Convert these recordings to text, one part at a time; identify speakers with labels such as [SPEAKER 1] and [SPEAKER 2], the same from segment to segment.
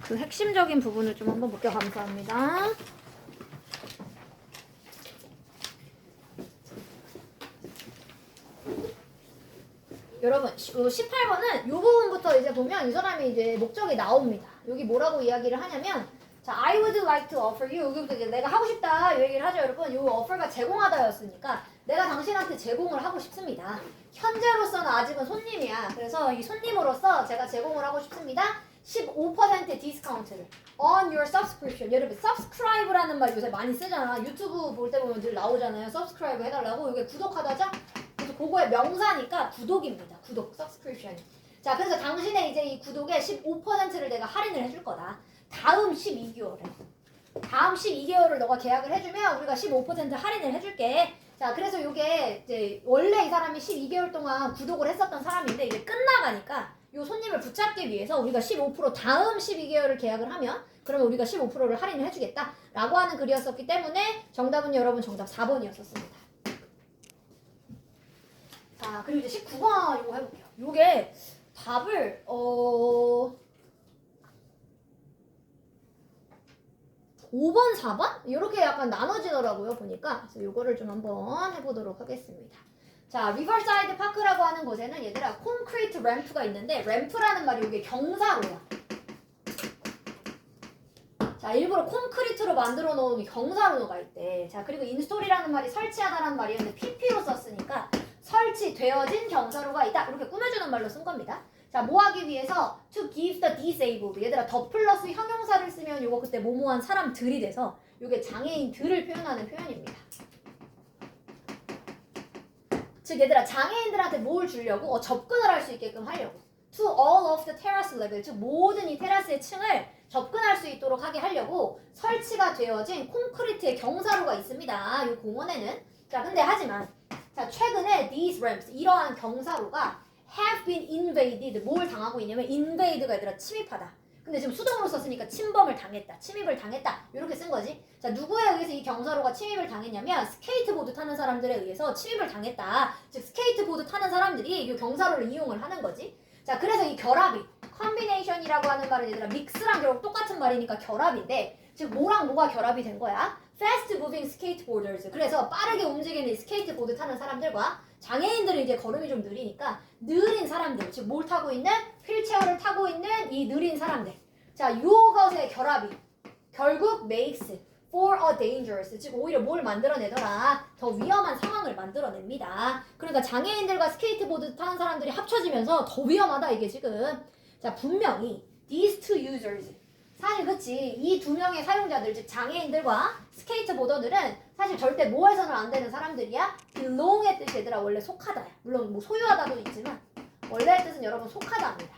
[SPEAKER 1] 그 핵심적인 부분을 좀 한번 볼게요. 감사합니다. 여러분, 18번은 이 부분부터 이제 보면 이 사람이 이제 목적이 나옵니다. 여기 뭐라고 이야기를 하냐면, 자, I would like to offer you. 여기부터 이제 내가 하고 싶다 이 얘기를 하죠, 여러분. 이 offer가 제공하다였으니까 내가 당신한테 제공을 하고 싶습니다. 현재로서는 아직은 손님이야. 그래서 이 손님으로서 제가 제공을 하고 싶습니다. 15% 디스카운트를 on your subscription. 여러분, subscribe라는 말 요새 많이 쓰잖아. 유튜브 볼 때 보면 늘 나오잖아요. subscribe 해달라고. 이게 구독하다죠? 그래서 그거의 명사니까 구독입니다. 구독, subscription. 자, 그래서 당신의 이제 이 구독에 15%를 내가 할인을 해줄 거다. 다음 12개월에. 다음 12개월을 너가 계약을 해주면 우리가 15% 할인을 해줄게. 자, 그래서 이게 이제 원래 이 사람이 12개월 동안 구독을 했었던 사람인데 이제 끝나가니까 이 손님을 붙잡기 위해서 우리가 15% 다음 12개월을 계약을 하면 그러면 우리가 15%를 할인을 해주겠다 라고 하는 글이었었기 때문에 정답은 여러분 정답 4번이었었습니다. 자, 그리고 이제 19번 이거 해볼게요. 요게 답을 5번, 4번? 이렇게 약간 나눠지더라고요, 보니까. 그래서 요거를 좀 한번 해보도록 하겠습니다. 자, 리버사이드 파크라고 하는 곳에는 얘들아 콘크리트 램프가 있는데 램프라는 말이 이게 경사로야. 자, 일부러 콘크리트로 만들어 놓은 경사로가 있대. 자, 그리고 인스톨이라는 말이 설치하다라는 말이었는데 PP로 썼으니까 설치되어진 경사로가 있다. 이렇게 꾸며주는 말로 쓴 겁니다. 자, 뭐 하기 위해서 to give the disabled. 얘들아 더 플러스 형용사를 쓰면 요거 그때 뭐뭐한 사람들이 돼서 요게 장애인들을 표현하는 표현입니다. 즉 얘들아 장애인들한테 뭘 주려고? 접근을 할 수 있게끔 하려고. to all of the terrace level. 즉 모든 이 테라스의 층을 접근할 수 있도록 하게 하려고 설치가 되어진 콘크리트의 경사로가 있습니다. 이 공원에는. 자, 근데 하지만 자, 최근에 these ramps, 이러한 경사로가 have been invaded. 뭘 당하고 있냐면 invade가 얘들아 침입하다. 근데 지금 수동으로 썼으니까 침범을 당했다. 침입을 당했다. 이렇게 쓴 거지. 자, 누구에 의해서 이 경사로가 침입을 당했냐면 스케이트보드 타는 사람들에 의해서 침입을 당했다. 즉 스케이트보드 타는 사람들이 이 경사로를 이용을 하는 거지. 자, 그래서 이 결합이 combination이라고 하는 말은 얘들아 믹스랑 결국 똑같은 말이니까 결합인데 즉 뭐랑 뭐가 결합이 된 거야? fast moving skateboarders. 그래서 빠르게 움직이는 스케이트보드 타는 사람들과 장애인들은 이제 걸음이 좀 느리니까 느린 사람들, 즉 뭘 타고 있는? 휠체어를 타고 있는 이 느린 사람들. 자, 요것의 결합이 결국 makes for a dangerous. 즉 오히려 뭘 만들어내더라? 더 위험한 상황을 만들어냅니다. 그러니까 장애인들과 스케이트보드 타는 사람들이 합쳐지면서 더 위험하다 이게 지금. 자, 분명히 these two users. 사실 그치, 이 두 명의 사용자들, 즉 장애인들과 스케이트보더들은 사실 절대 뭐 해서는 안 되는 사람들이야? belong의 뜻이 얘들아 원래 속하다야. 물론 뭐 소유하다도 있지만 원래의 뜻은 여러분 속하다입니다.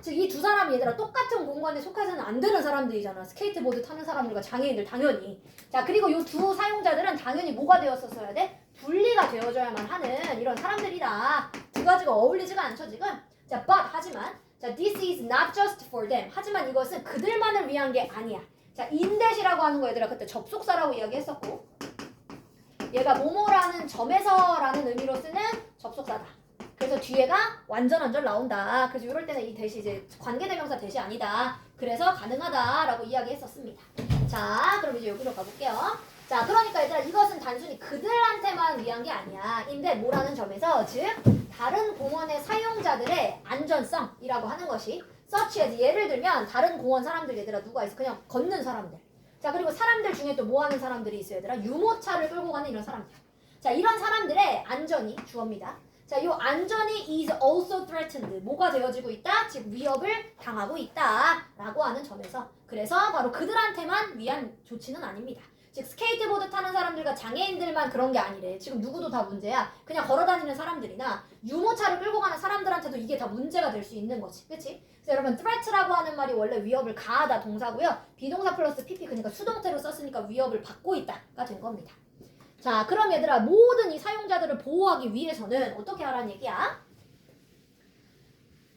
[SPEAKER 1] 즉 이 두 사람이 얘들아 똑같은 공간에 속해서는 안 되는 사람들이잖아. 스케이트보드 타는 사람들과 장애인들 당연히. 자, 그리고 이 두 사용자들은 당연히 뭐가 되었었어야 돼? 분리가 되어줘야만 하는 이런 사람들이다. 두 가지가 어울리지가 않죠 지금. 자, but 하지만 자, this is not just for them. 하지만 이것은 그들만을 위한 게 아니야. 자, 인댓이라고 하는 거 얘들아 그때 접속사라고 이야기했었고 얘가 뭐뭐라는 점에서라는 의미로 쓰는 접속사다. 그래서 뒤에가 완전 나온다. 그래서 이럴 때는 이 대시 이제 관계대명사 대시 아니다. 그래서 가능하다라고 이야기했었습니다. 자, 그럼 이제 여기로 가볼게요. 자, 그러니까 얘들아 이것은 단순히 그들한테만 위한 게 아니야. 인데 뭐라는 점에서 즉 다른 공원의 사용자들의 안전성이라고 하는 것이 such as 예를 들면 다른 공원 사람들 얘들아 누가 있어? 그냥 걷는 사람들. 자, 그리고 사람들 중에 또 뭐 하는 사람들이 있어요 얘들아? 유모차를 끌고 가는 이런 사람들. 자, 이런 사람들의 안전이 주어입니다. 자, 이 안전이 is also threatened. 뭐가 되어지고 있다? 즉 위협을 당하고 있다 라고 하는 점에서 그래서 바로 그들한테만 위한 조치는 아닙니다. 즉 스케이트보드 타는 사람들과 장애인들만 그런 게 아니래. 지금 누구도 다 문제야. 그냥 걸어다니는 사람들이나 유모차를 끌고 가는 사람들한테도 이게 다 문제가 될 수 있는 거지. 그치? 그래서 여러분 threat라고 하는 말이 원래 위협을 가하다 동사고요. 비동사 플러스 pp 그러니까 수동태로 썼으니까 위협을 받고 있다가 된 겁니다. 자, 그럼 얘들아 모든 이 사용자들을 보호하기 위해서는 어떻게 하라는 얘기야?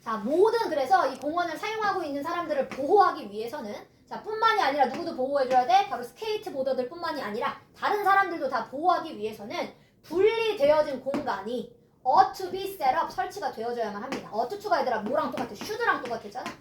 [SPEAKER 1] 자, 모든 그래서 이 공원을 사용하고 있는 사람들을 보호하기 위해서는 자, 뿐만이 아니라 누구도 보호해줘야 돼? 바로 스케이트보더들 뿐만이 아니라 다른 사람들도 다 보호하기 위해서는 분리되어진 공간이 ought to be set up 설치가 되어줘야만 합니다. ought to가 얘들아 뭐랑 똑같아? should랑 똑같았잖아.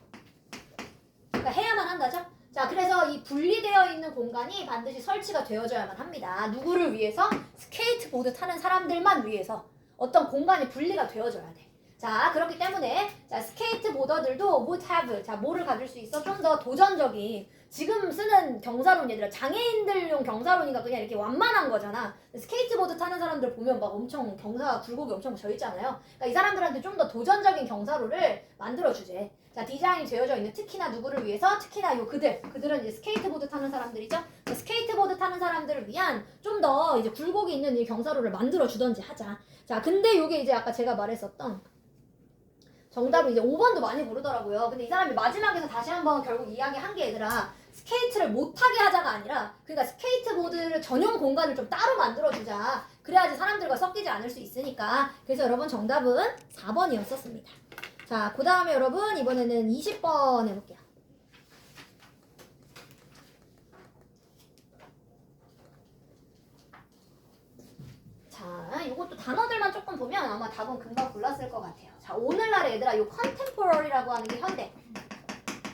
[SPEAKER 1] 그러니까 해야만 한다죠. 자, 그래서 이 분리되어 있는 공간이 반드시 설치가 되어져야만 합니다. 누구를 위해서? 스케이트보드 타는 사람들만 위해서 어떤 공간이 분리가 되어져야 돼. 자, 그렇기 때문에 자, 스케이트보더들도 would have, 자, 뭐를 가질 수 있어? 좀 더 도전적인, 지금 쓰는 경사론 얘들아 장애인들용 경사론이니까 그냥 이렇게 완만한 거잖아. 스케이트보드 타는 사람들 보면 막 엄청 경사 굴곡이 엄청 져 있잖아요. 그러니까 이 사람들한테 좀 더 도전적인 경사로를 만들어주재. 자, 디자인이 되어져 있는 특히나 누구를 위해서? 특히나 요 그들은 이제 스케이트보드 타는 사람들이죠. 스케이트보드 타는 사람들을 위한 좀 더 이제 굴곡이 있는 이 경사로를 만들어주던지 하자. 자, 근데 요게 이제 아까 제가 말했었던 정답은 이제 5번도 많이 부르더라고요. 근데 이 사람이 마지막에서 다시 한번 결국 이야기한 게 얘들아 스케이트를 못하게 하자가 아니라 그러니까 스케이트보드를 전용 공간을 좀 따로 만들어주자. 그래야지 사람들과 섞이지 않을 수 있으니까. 그래서 여러분 정답은 4번이었었습니다. 자, 그 다음에 여러분 이번에는 20번 해볼게요. 자, 이것도 단어들만 조금 보면 아마 답은 금방 골랐을 것 같아요. 자, 오늘날의 얘들아, 요 컨템포러리라고 하는 게 현대.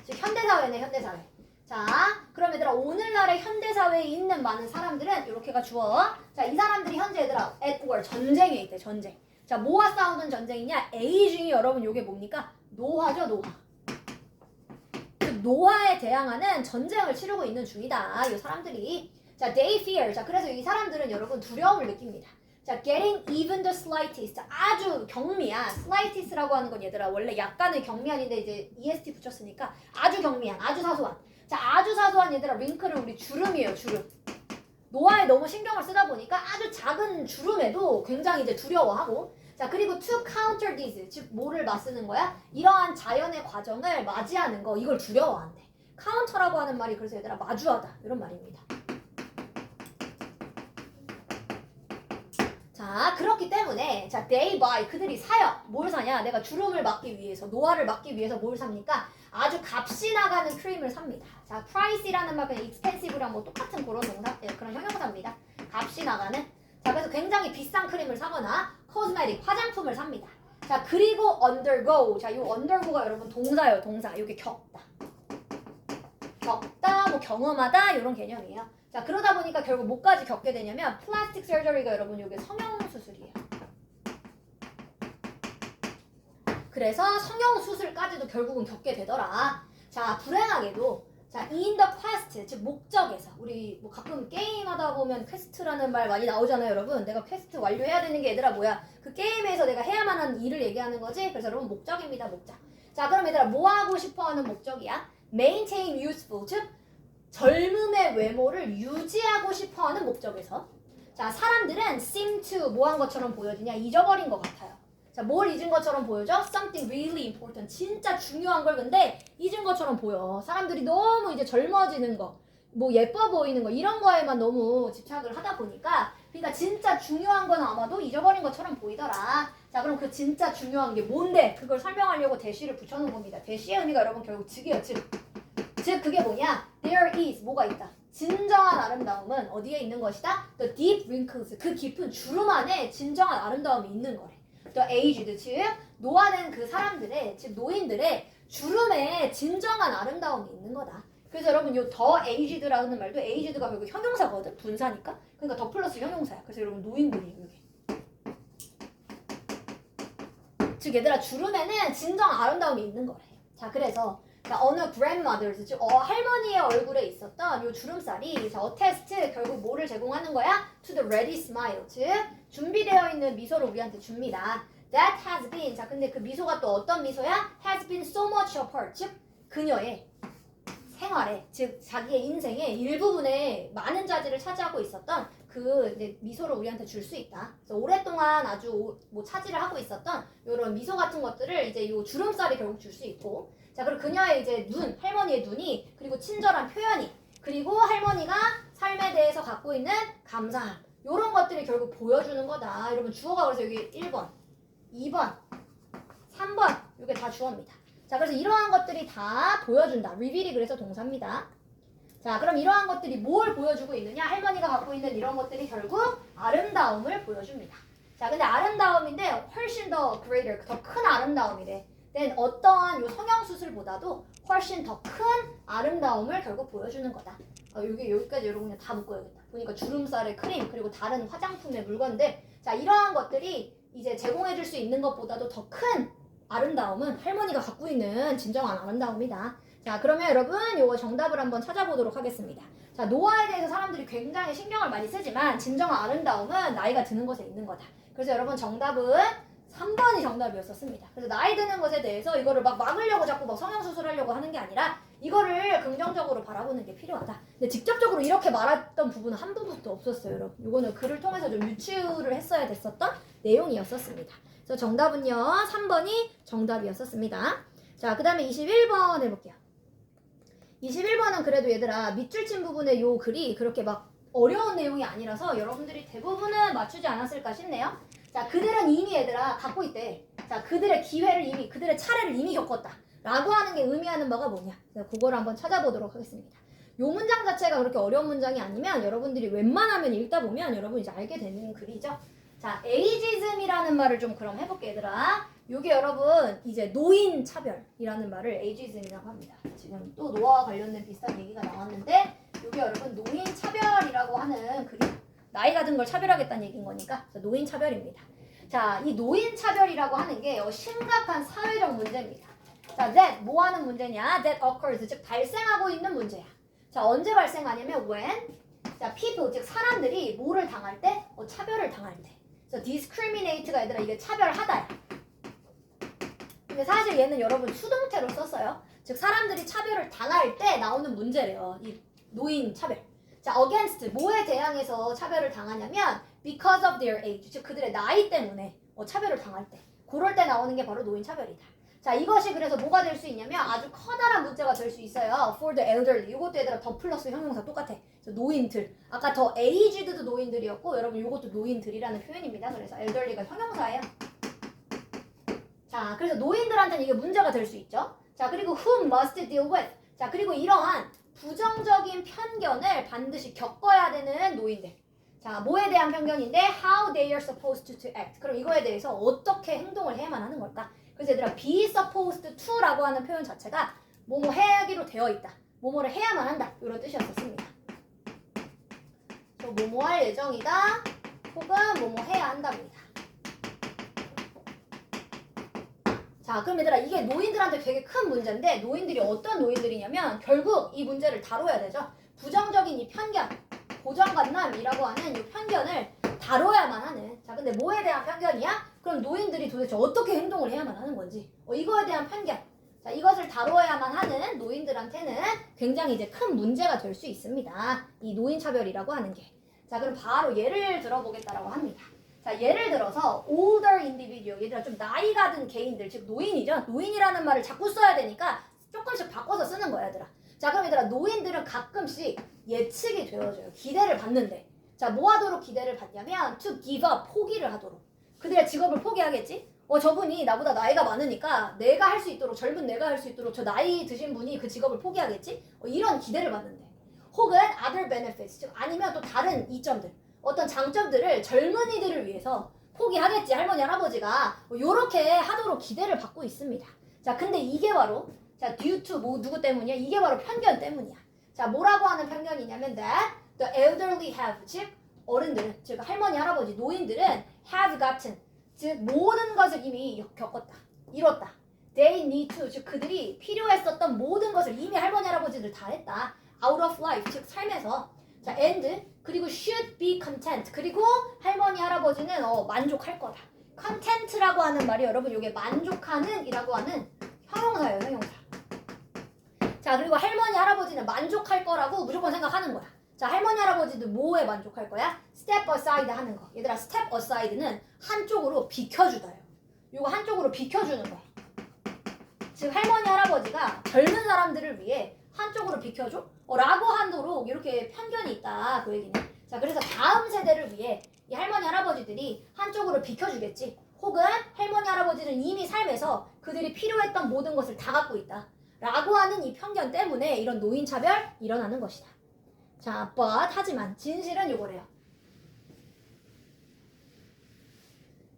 [SPEAKER 1] 즉 현대사회네, 현대사회. 자, 그럼 얘들아, 오늘날의 현대사회에 있는 많은 사람들은 이렇게가 주어. 자, 이 사람들이 현재 얘들아, at war, 전쟁에 있대, 전쟁. 자, 뭐와 싸우는 전쟁이냐? 에이징이 여러분 요게 뭡니까? 노화죠, 노화. 즉, 노화에 대항하는 전쟁을 치르고 있는 중이다. 이 사람들이. 자, they fear. 자, 그래서 이 사람들은 여러분 두려움을 느낍니다. 자, getting even the slightest. 아주 경미한. slightest라고 하는 건 얘들아, 원래 약간의 경미한인데 이제 est 붙였으니까 아주 경미한, 아주 사소한. 자, 아주 사소한 얘들아, 링크는 우리 주름이에요, 주름. 노화에 너무 신경을 쓰다 보니까 아주 작은 주름에도 굉장히 이제 두려워하고. 자, 그리고 to counter this, 즉 뭐를 맞서는 거야? 이러한 자연의 과정을 맞이하는 거, 이걸 두려워한대. counter라고 하는 말이 그래서 얘들아 마주하다 이런 말입니다. 자, 그렇기 때문에 자, they buy, 그들이 사요. 뭘 사냐? 내가 주름을 막기 위해서, 노화를 막기 위해서 뭘 삽니까? 아주 값이 나가는 크림을 삽니다. 자, price이라는 말 그냥 expensive랑 뭐 똑같은 그런 동사, 그런 형용사입니다. 값이 나가는. 자, 그래서 굉장히 비싼 크림을 사거나 cosmetic, 화장품을 삽니다. 자, 그리고 undergo. 자, 요 undergo가 여러분 동사예요, 동사. 요게 겪다. 겪다, 뭐 경험하다 이런 개념이에요. 자, 그러다 보니까 결국 뭐까지 겪게 되냐면 플라스틱 서저리가 여러분 요게 성형수술이에요. 그래서 성형수술까지도 결국은 겪게 되더라. 자, 불행하게도 자, in the past, 즉 목적에서 우리 뭐 가끔 게임하다 보면 퀘스트라는 말 많이 나오잖아요, 여러분. 내가 퀘스트 완료해야 되는 게 얘들아 뭐야? 그 게임에서 내가 해야만 하는 일을 얘기하는 거지. 그래서 여러분 목적입니다, 목적. 자, 그럼 얘들아 뭐 하고 싶어하는 목적이야? maintain youthful, 즉 젊음의 외모를 유지하고 싶어하는 목적에서. 자, 사람들은 seem to 뭐 한 것처럼 보여지냐? 잊어버린 것 같아요. 자, 뭘 잊은 것처럼 보여져? Something really important. 진짜 중요한 걸 근데 잊은 것처럼 보여. 사람들이 너무 이제 젊어지는 거, 뭐 예뻐 보이는 거 이런 거에만 너무 집착을 하다 보니까 그러니까 진짜 중요한 건 아마도 잊어버린 것처럼 보이더라. 자, 그럼 그 진짜 중요한 게 뭔데? 그걸 설명하려고 대시를 붙여놓은 겁니다. 대시의 의미가 여러분 결국 즉이에요, 즉. 즉 그게 뭐냐? There is 뭐가 있다. 진정한 아름다움은 어디에 있는 것이다? The deep wrinkles. 그 깊은 주름 안에 진정한 아름다움이 있는 거래. The aged, 즉 노화된 그 사람들의, 즉 노인들의 주름에 진정한 아름다움이 있는 거다. 그래서 여러분 요 더 aged라는 말도 aged가 결국 형용사거든, 분사니까. 그러니까 더 플러스 형용사야. 그래서 여러분 노인들이 여기. 즉 얘들아 주름에는 진정한 아름다움이 있는 거래. 자, 그래서 자, 어느 grandmothers, 즉 할머니의 얼굴에 있었던 요 주름살이 자, attest 결국 뭐를 제공하는 거야? To the ready smile, 즉 준비되어 있는 미소를 우리한테 줍니다. That has been, 자 근데 그 미소가 또 어떤 미소야? Has been so much a part, 즉 그녀의 생활에, 즉 자기의 인생의 일부분에 많은 자질을 차지하고 있었던 그 미소를 우리한테 줄 수 있다. 그래서 오랫동안 아주 뭐 차지를 하고 있었던 이런 미소 같은 것들을 이제 요 주름살이 결국 줄 수 있고. 자, 그리고 그녀의 이제 눈, 할머니의 눈이, 그리고 친절한 표현이, 그리고 할머니가 삶에 대해서 갖고 있는 감사함, 요런 것들이 결국 보여주는 거다. 여러분 주어가 그래서 여기 1번, 2번, 3번 요게 다 주어입니다. 자, 그래서 이러한 것들이 다 보여준다. reveal이 그래서 동사입니다. 자, 그럼 이러한 것들이 뭘 보여주고 있느냐? 할머니가 갖고 있는 이런 것들이 결국 아름다움을 보여줍니다. 자, 근데 아름다움인데 훨씬 더 greater, 더 큰 아름다움이래. then 어떠한 요 성형수술보다도 훨씬 더 큰 아름다움을 결국 보여주는 거다. 여기까지 여러분 그냥 다 묶어야겠다. 보니까 주름살의 크림 그리고 다른 화장품의 물건들, 자 이러한 것들이 이제 제공해줄 수 있는 것보다도 더 큰 아름다움은 할머니가 갖고 있는 진정한 아름다움이다. 자 그러면 여러분 요거 정답을 한번 찾아보도록 하겠습니다. 자 노화에 대해서 사람들이 굉장히 신경을 많이 쓰지만 진정한 아름다움은 나이가 드는 것에 있는 거다. 그래서 여러분 정답은 3번이 정답이었었습니다. 그래서 나이 드는 것에 대해서 이거를 막 막으려고 자꾸 막 성형수술하려고 하는 게 아니라 이거를 긍정적으로 바라보는 게 필요하다. 근데 직접적으로 이렇게 말했던 부분은 한 부분도 없었어요, 여러분. 이거는 글을 통해서 좀 유추를 했어야 됐었던 내용이었었습니다. 그래서 정답은요, 3번이 정답이었었습니다. 자, 그 다음에 21번 해볼게요. 21번은 그래도 얘들아 밑줄 친 부분의 요 글이 그렇게 막 어려운 내용이 아니라서 여러분들이 대부분은 맞추지 않았을까 싶네요. 자, 그들은 이미 얘들아 갖고 있대. 자, 그들의 기회를 이미, 그들의 차례를 이미 겪었다. 라고 하는 게 의미하는 바가 뭐냐. 그거를 한번 찾아보도록 하겠습니다. 요 문장 자체가 그렇게 어려운 문장이 아니면 여러분들이 웬만하면 읽다 보면 여러분 이제 알게 되는 글이죠. 자, 에이지즘이라는 말을 좀 그럼 해볼게 얘들아. 요게 여러분 이제 노인 차별이라는 말을 에이지즘이라고 합니다. 지금 또 노화와 관련된 비슷한 얘기가 나왔는데 요게 여러분 노인 차별이라고 하는 글이 나이가 든 걸 차별하겠다는 얘기인 거니까 노인 차별입니다. 자, 이 노인 차별이라고 하는 게 심각한 사회적 문제입니다. 자, that 뭐 하는 문제냐? that occurs 즉 발생하고 있는 문제야. 자, 언제 발생하냐면 when 자, people 즉 사람들이 뭐를 당할 때? 차별을 당할 때. 그래서 discriminate가 얘들아 이게 차별하다야. 근데 사실 얘는 여러분 수동태로 썼어요. 즉 사람들이 차별을 당할 때 나오는 문제래요. 이 노인 차별. 자, against 뭐에 대항해서 차별을 당하냐면 because of their age 즉 그들의 나이 때문에 차별을 당할 때 그럴 때 나오는 게 바로 노인 차별이다. 자, 이것이 그래서 뭐가 될 수 있냐면 아주 커다란 문제가 될 수 있어요. for the elderly 이것도 얘들아 더 플러스 형용사 똑같아. 노인들 아까 더 aged도 노인들이었고 여러분 이것도 노인들이라는 표현입니다. 그래서 elderly가 형용사예요. 자, 그래서 노인들한테는 이게 문제가 될 수 있죠. 자, 그리고 whom must deal with 자, 그리고 이러한 부정적인 편견을 반드시 겪어야 되는 노인들. 자, 뭐에 대한 편견인데 how they are supposed to act. 그럼 이거에 대해서 어떻게 행동을 해야만 하는 걸까? 그래서 얘들아 be supposed to라고 하는 표현 자체가 뭐뭐 해야기로 되어 있다. 뭐뭐를 해야만 한다. 이런 뜻이었었습니다. 뭐뭐 할 예정이다. 혹은 뭐뭐 해야 한답니다. 자, 그럼 얘들아 이게 노인들한테 되게 큰 문제인데 노인들이 어떤 노인들이냐면 결국 이 문제를 다뤄야 되죠. 부정적인 이 편견, 고정관념이라고 하는 이 편견을 다뤄야만 하는. 자, 근데 뭐에 대한 편견이야? 그럼 노인들이 도대체 어떻게 행동을 해야만 하는 건지 이거에 대한 편견. 자, 이것을 다뤄야만 하는 노인들한테는 굉장히 이제 큰 문제가 될 수 있습니다. 이 노인차별이라고 하는 게. 자, 그럼 바로 예를 들어보겠다라고 합니다. 자, 예를 들어서 older individual, 얘들아 좀 나이가 든 개인들, 즉 노인이죠. 노인이라는 말을 자꾸 써야 되니까 조금씩 바꿔서 쓰는 거야, 얘들아. 자, 그럼 얘들아 노인들은 가끔씩 예측이 되어져요. 기대를 받는데. 자, 뭐 하도록 기대를 받냐면 to give up, 포기를 하도록. 그들의 직업을 포기하겠지? 저분이 나보다 나이가 많으니까 내가 할 수 있도록, 젊은 내가 할 수 있도록 저 나이 드신 분이 그 직업을 포기하겠지? 이런 기대를 받는데. 혹은 other benefits, 즉 아니면 또 다른 이점들. 어떤 장점들을 젊은이들을 위해서 포기하겠지 할머니 할아버지가 요렇게 하도록 기대를 받고 있습니다. 자, 근데 이게 바로 자 due to 뭐 누구 때문이야? 이게 바로 편견 때문이야. 자, 뭐라고 하는 편견이냐면 that the elderly have 즉 어른들은 즉 할머니 할아버지 노인들은 have gotten 즉 모든 것을 이미 겪었다 이뤘다. They need to 즉 그들이 필요했었던 모든 것을 이미 할머니 할아버지들 다 했다. out of life 즉 삶에서. 자, and 그리고 should be content 그리고 할머니 할아버지는 만족할 거다. content라고 하는 말이 여러분 이게 만족하는 이라고 하는 형용사예요. 형용사. 자, 그리고 할머니 할아버지는 만족할 거라고 무조건 생각하는 거야. 자, 할머니 할아버지도 뭐에 만족할 거야? step aside 하는 거. 얘들아 step aside는 한쪽으로 비켜주다요. 이거 한쪽으로 비켜주는 거야. 즉 할머니 할아버지가 젊은 사람들을 위해 한쪽으로 비켜줘? 라고 하도록 이렇게 편견이 있다. 그 얘기는. 자, 그래서 다음 세대를 위해 이 할머니 할아버지들이 한쪽으로 비켜주겠지. 혹은 할머니 할아버지는 이미 삶에서 그들이 필요했던 모든 것을 다 갖고 있다. 라고 하는 이 편견 때문에 이런 노인차별 일어나는 것이다. 자, but 하지만 진실은 요거래요.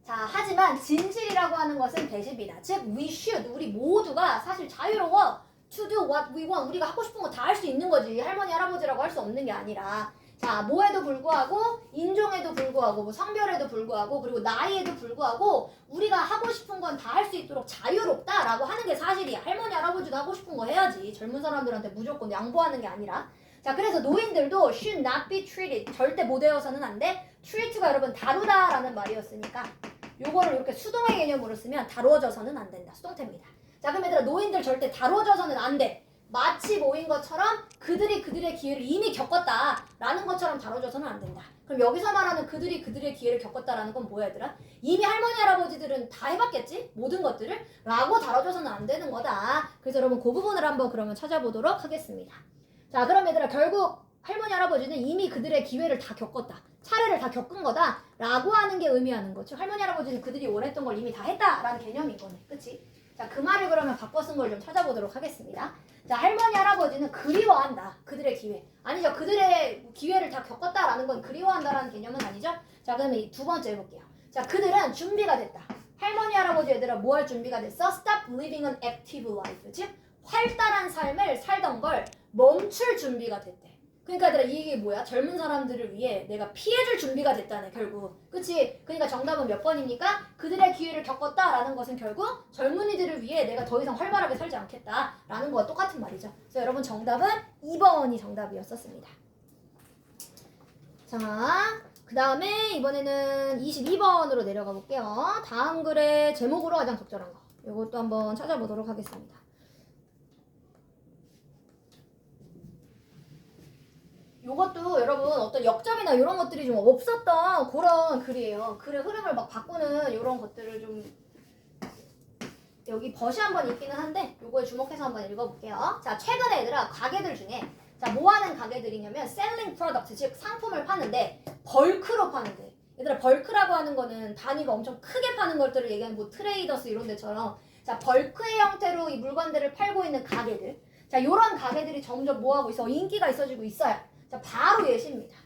[SPEAKER 1] 자, 하지만 진실이라고 하는 것은 배십이다. 즉, we should, 우리 모두가 사실 자유로워 to do what we want. 우리가 하고 싶은 거 다 할 수 있는 거지. 할머니, 할아버지라고 할 수 없는 게 아니라. 자, 뭐에도 불구하고, 인종에도 불구하고, 뭐 성별에도 불구하고, 그리고 나이에도 불구하고, 우리가 하고 싶은 건 다 할 수 있도록 자유롭다라고 하는 게 사실이야. 할머니, 할아버지도 하고 싶은 거 해야지. 젊은 사람들한테 무조건 양보하는 게 아니라. 자, 그래서 노인들도 should not be treated. 절대 못 외워서는 안 돼. treat가 여러분 다루다라는 말이었으니까 요거를 이렇게 수동의 개념으로 쓰면 다루어져서는 안 된다. 수동태입니다. 자, 그럼 얘들아 노인들 절대 다루어져서는 안 돼. 마치 모인 것처럼 그들이 그들의 기회를 이미 겪었다라는 것처럼 다뤄져서는 안 된다. 그럼 여기서 말하는 그들이 그들의 기회를 겪었다라는 건 뭐야 얘들아? 이미 할머니 할아버지들은 다 해봤겠지? 모든 것들을? 라고 다뤄져서는 안 되는 거다. 그래서 여러분 그 부분을 한번 그러면 찾아보도록 하겠습니다. 자, 그럼 얘들아 결국 할머니 할아버지는 이미 그들의 기회를 다 겪었다. 차례를 다 겪은 거다 라고 하는 게 의미하는 거죠. 할머니 할아버지는 그들이 원했던 걸 이미 다 했다라는 개념인 거네. 그치? 자, 그 말을 그러면 바꿔 쓴 걸 좀 찾아보도록 하겠습니다. 자, 할머니 할아버지는 그리워한다. 그들의 기회. 아니죠. 그들의 기회를 다 겪었다라는 건 그리워한다라는 개념은 아니죠. 자, 그러면 이 두 번째 해볼게요. 자, 그들은 준비가 됐다. 할머니 할아버지 얘들아 뭐 할 준비가 됐어? Stop living an active life. 즉 활달한 삶을 살던 걸 멈출 준비가 됐대. 그러니까 얘들아 이게 뭐야? 젊은 사람들을 위해 내가 피해줄 준비가 됐다네 결국. 그치? 그러니까 정답은 몇 번입니까? 그들의 기회를 겪었다라는 것은 결국 젊은이들을 위해 내가 더 이상 활발하게 살지 않겠다라는 거와 똑같은 말이죠. 그래서 여러분 정답은 2번이 정답이었었습니다. 자, 그 다음에 이번에는 22번으로 내려가 볼게요. 다음 글의 제목으로 가장 적절한 거 이것도 한번 찾아보도록 하겠습니다. 요것도 여러분 어떤 역점이나 이런 것들이 좀 없었던 그런 글이에요. 글의 흐름을 막 바꾸는 이런 것들을 좀 여기 벗이 한번 있기는 한데 요거에 주목해서 한번 읽어볼게요. 자, 최근에 얘들아 가게들 중에 자, 뭐 하는 가게들이냐면 selling product, 즉 상품을 파는데 벌크로 파는데 얘들아 벌크라고 하는 거는 단위가 엄청 크게 파는 것들을 얘기하는 뭐 트레이더스 이런 데처럼 자, 벌크의 형태로 이 물건들을 팔고 있는 가게들 자, 요런 가게들이 점점 뭐하고 있어? 인기가 있어지고 있어요. 자, 바로 예시입니다.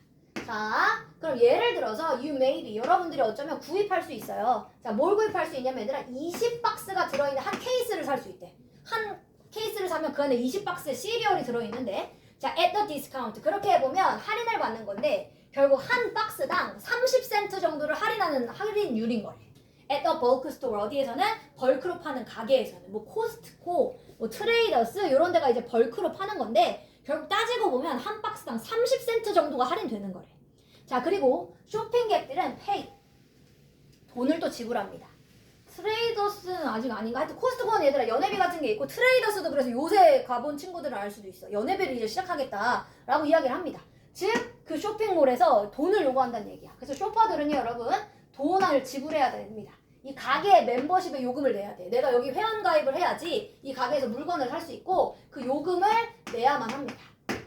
[SPEAKER 1] 자, 그럼 예를 들어서 you maybe 여러분들이 어쩌면 구입할 수 있어요. 자, 뭘 구입할 수 있냐면 얘들아 20박스가 들어있는 한 케이스를 살 수 있대. 한 케이스를 사면 그 안에 20박스의 시리얼이 들어있는데 자, at the discount 그렇게 해보면 할인을 받는 건데 결국 한 박스당 30센트 정도를 할인하는 할인율인 거래. at the bulk store 어디에서는 벌크로 파는 가게에서는 뭐 코스트코, 뭐 트레이더스 이런 데가 이제 벌크로 파는 건데 결국 따지고 보면 한 박스당 30센트 정도가 할인되는 거래. 자, 그리고 쇼핑객들은 pay 돈을 또 지불합니다. 트레이더스는 아직 아닌가? 하여튼 코스트코는 얘들아 연회비 같은 게 있고 트레이더스도 그래서 요새 가본 친구들은 알 수도 있어. 연회비를 이제 시작하겠다라고 이야기를 합니다. 즉 그 쇼핑몰에서 돈을 요구한다는 얘기야. 그래서 쇼퍼들은요 여러분 돈을 지불해야 됩니다. 이 가게에 멤버십에 요금을 내야 돼. 내가 여기 회원가입을 해야지 이 가게에서 물건을 살 수 있고 그 요금을 내야만 합니다.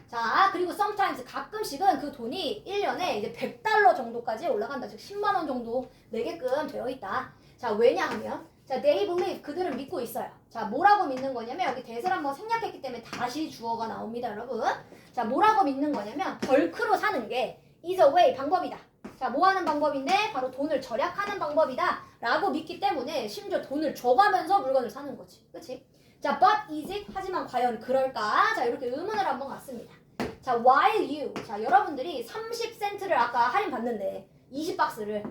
[SPEAKER 1] 자, 그리고 sometimes 가끔씩은 그 돈이 1년에 이제 $100 정도까지 올라간다. 즉 10만 원 정도 내게끔 되어 있다. 자, 왜냐하면 자, they believe 그들은 믿고 있어요. 자, 뭐라고 믿는 거냐면 여기 대세를 한번 생략했기 때문에 다시 주어가 나옵니다, 여러분. 자, 뭐라고 믿는 거냐면 벌크로 사는 게 is a way 방법이다. 자, 뭐 하는 방법인데 바로 돈을 절약하는 방법이다 라고 믿기 때문에 심지어 돈을 줘가면서 물건을 사는 거지. 그치? 자, but is it? 하지만 과연 그럴까? 자, 이렇게 의문을 한번 갖습니다. 자, while you 자, 여러분들이 30센트를 아까 할인 받는데 20박스를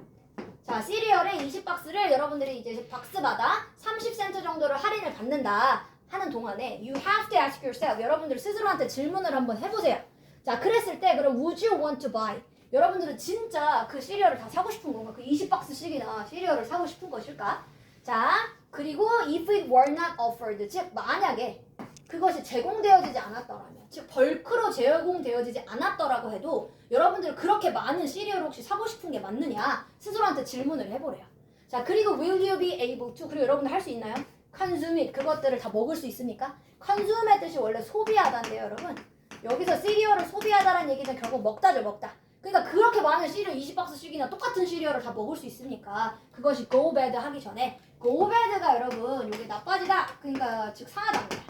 [SPEAKER 1] 자, 시리얼에 20박스를 여러분들이 이제 박스마다 30센트 정도를 할인을 받는다 하는 동안에 you have to ask yourself 여러분들 스스로한테 질문을 한번 해보세요. 자, 그랬을 때 그럼 would you want to buy? 여러분들은 진짜 그 시리얼을 다 사고 싶은 건가? 그 20박스씩이나 시리얼을 사고 싶은 것일까? 자, 그리고 if it were not offered 즉 만약에 그것이 제공되어지지 않았더라면 즉 벌크로 제공되어지지 않았더라고 해도 여러분들 그렇게 많은 시리얼을 혹시 사고 싶은 게 맞느냐 스스로한테 질문을 해보래요. 자, 그리고 will you be able to 그리고 여러분들 할 수 있나요? consume it 그것들을 다 먹을 수 있습니까? consume의 뜻이 원래 소비하다인데요 여러분 여기서 시리얼을 소비하다라는 얘기는 결국 먹다죠 먹다. 그러니까 그렇게 많은 시리얼 20박스씩이나 똑같은 시리얼을 다 먹을 수 있습니까? 그것이 go bad 하기 전에 go bad가 여러분 이게 나빠지다 그러니까 즉 상하답니다.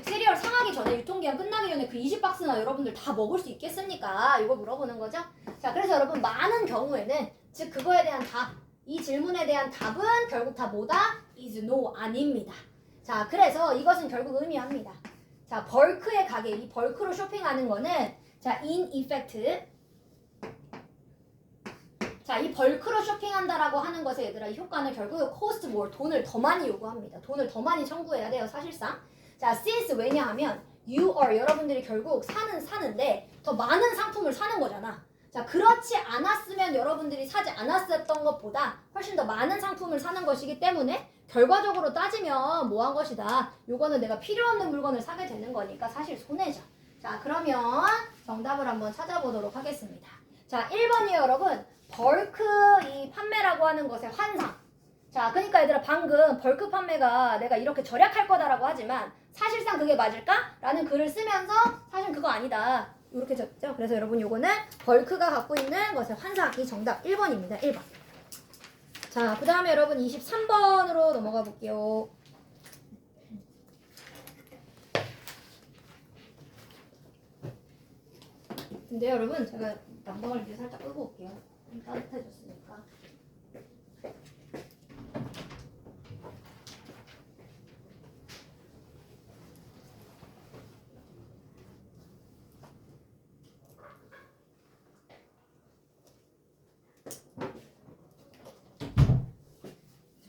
[SPEAKER 1] 빅세리얼 상하기 전에 유통기한 끝나기 전에 그 20박스나 여러분들 다 먹을 수 있겠습니까? 이거 물어보는 거죠. 자, 그래서 여러분 많은 경우에는 즉 그거에 대한 답, 이 질문에 대한 답은 결국 다 뭐다? is no, 아닙니다. 자, 그래서 이것은 결국 의미합니다. 자, 벌크의 가게, 이 벌크로 쇼핑하는 거는 자, in effect. 자, 이 벌크로 쇼핑한다라고 하는 것에 얘들아 이 효과는 결국 cost more, 돈을 더 많이 요구합니다. 돈을 더 많이 청구해야 돼요, 사실상. 자, since 왜냐하면 you are 여러분들이 결국 사는데 더 많은 상품을 사는 거잖아. 자, 그렇지 않았으면 여러분들이 사지 않았었던 것보다 훨씬 더 많은 상품을 사는 것이기 때문에 결과적으로 따지면 뭐 한 것이다. 요거는 내가 필요 없는 물건을 사게 되는 거니까 사실 손해죠. 자, 그러면 정답을 한번 찾아보도록 하겠습니다. 자, 1번이요, 여러분. 벌크 이 판매라고 하는 것의 환상. 자, 그러니까 얘들아 방금 벌크 판매가 내가 이렇게 절약할 거다라고 하지만 사실상 그게 맞을까? 라는 글을 쓰면서 사실 그거 아니다. 이렇게 적죠. 그래서 여러분 요거는 벌크가 갖고 있는 것의 환상이 정답 1번입니다. 1번. 자, 그 다음에 여러분 23번으로 넘어가 볼게요. 근데 여러분 제가 난방을 이제 살짝 끄고 올게요. 좀 따뜻해졌으니까.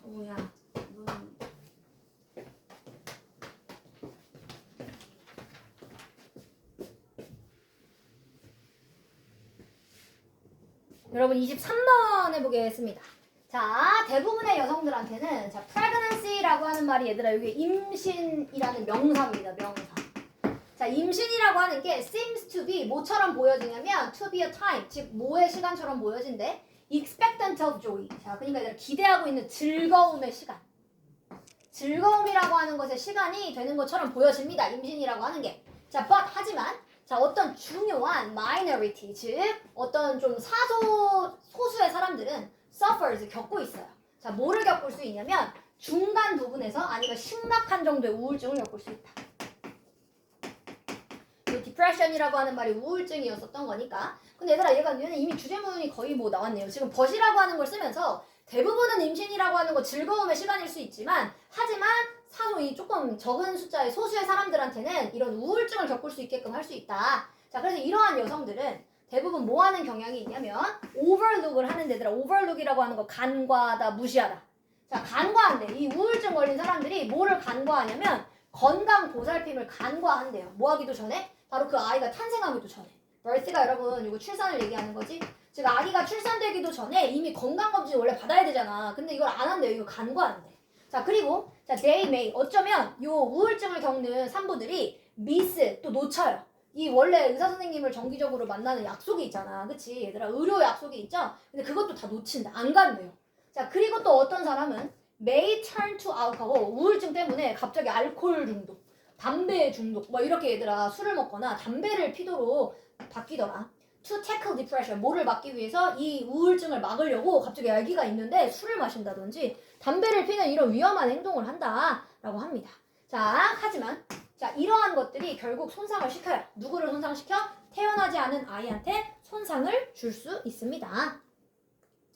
[SPEAKER 1] 정우야, 문. 여러분 23번 해보겠습니다. 자, 대부분의 여성들한테는 자, pregnancy라고 하는 말이 얘들아 여기 임신이라는 명사입니다. 명사. 자, 임신이라고 하는 게 seems to be 뭐처럼 보여지냐면 to be a time, 즉 뭐의 시간처럼 보여진대? expectant of joy. 자, 그러니까 얘들아 기대하고 있는 즐거움의 시간. 즐거움이라고 하는 것의 시간이 되는 것처럼 보여집니다. 임신이라고 하는 게. 자, but 하지만 자, 어떤 중요한 minority, 즉 어떤 좀 소수의 사람들은 suffers 겪고 있어요. 자, 뭐를 겪을 수 있냐면 중간 부분에서 아니면 심각한 정도의 우울증을 겪을 수 있다. 이 depression이라고 하는 말이 우울증이었었던 거니까. 근데 얘는 이미 주제문이 거의 뭐 나왔네요. 지금 벗이라고 하는 걸 쓰면서 대부분은 임신이라고 하는 거 즐거움의 시간일 수 있지만 하지만 이 조금 적은 숫자의 소수의 사람들한테는 이런 우울증을 겪을 수 있게끔 할 수 있다. 자, 그래서 이러한 여성들은 대부분 뭐 하는 경향이 있냐면 overlook을 하는 데더라. overlook이라고 하는 거 간과하다, 무시하다. 자, 간과한대. 이 우울증 걸린 사람들이 뭐를 간과하냐면 건강 보살핌을 간과한대요. 뭐 하기도 전에? 바로 그 아이가 탄생하기도 전에. birth가 여러분 이거 출산을 얘기하는 거지. 즉 아기가 출산되기도 전에 이미 건강검진 원래 받아야 되잖아. 근데 이걸 안 한대요. 이거 간과한대. 자, 그리고 자, they may 어쩌면 요 우울증을 겪는 산부들이 miss 또 놓쳐요. 이 원래 의사 선생님을 정기적으로 만나는 약속이 있잖아. 그치? 얘들아 의료 약속이 있죠? 근데 그것도 다 놓친다. 안 간대요. 자, 그리고 또 어떤 사람은 may turn to alcohol 우울증 때문에 갑자기 알코올 중독, 담배 중독 뭐 이렇게 얘들아 술을 먹거나 담배를 피도록 바뀌더라. to tackle depression 뭐를 막기 위해서 이 우울증을 막으려고 갑자기 아기가 있는데 술을 마신다든지 담배를 피는 이런 위험한 행동을 한다라고 합니다. 자, 하지만 자, 이러한 것들이 결국 손상을 시켜요. 누구를 손상시켜? 태어나지 않은 아이한테 손상을 줄 수 있습니다.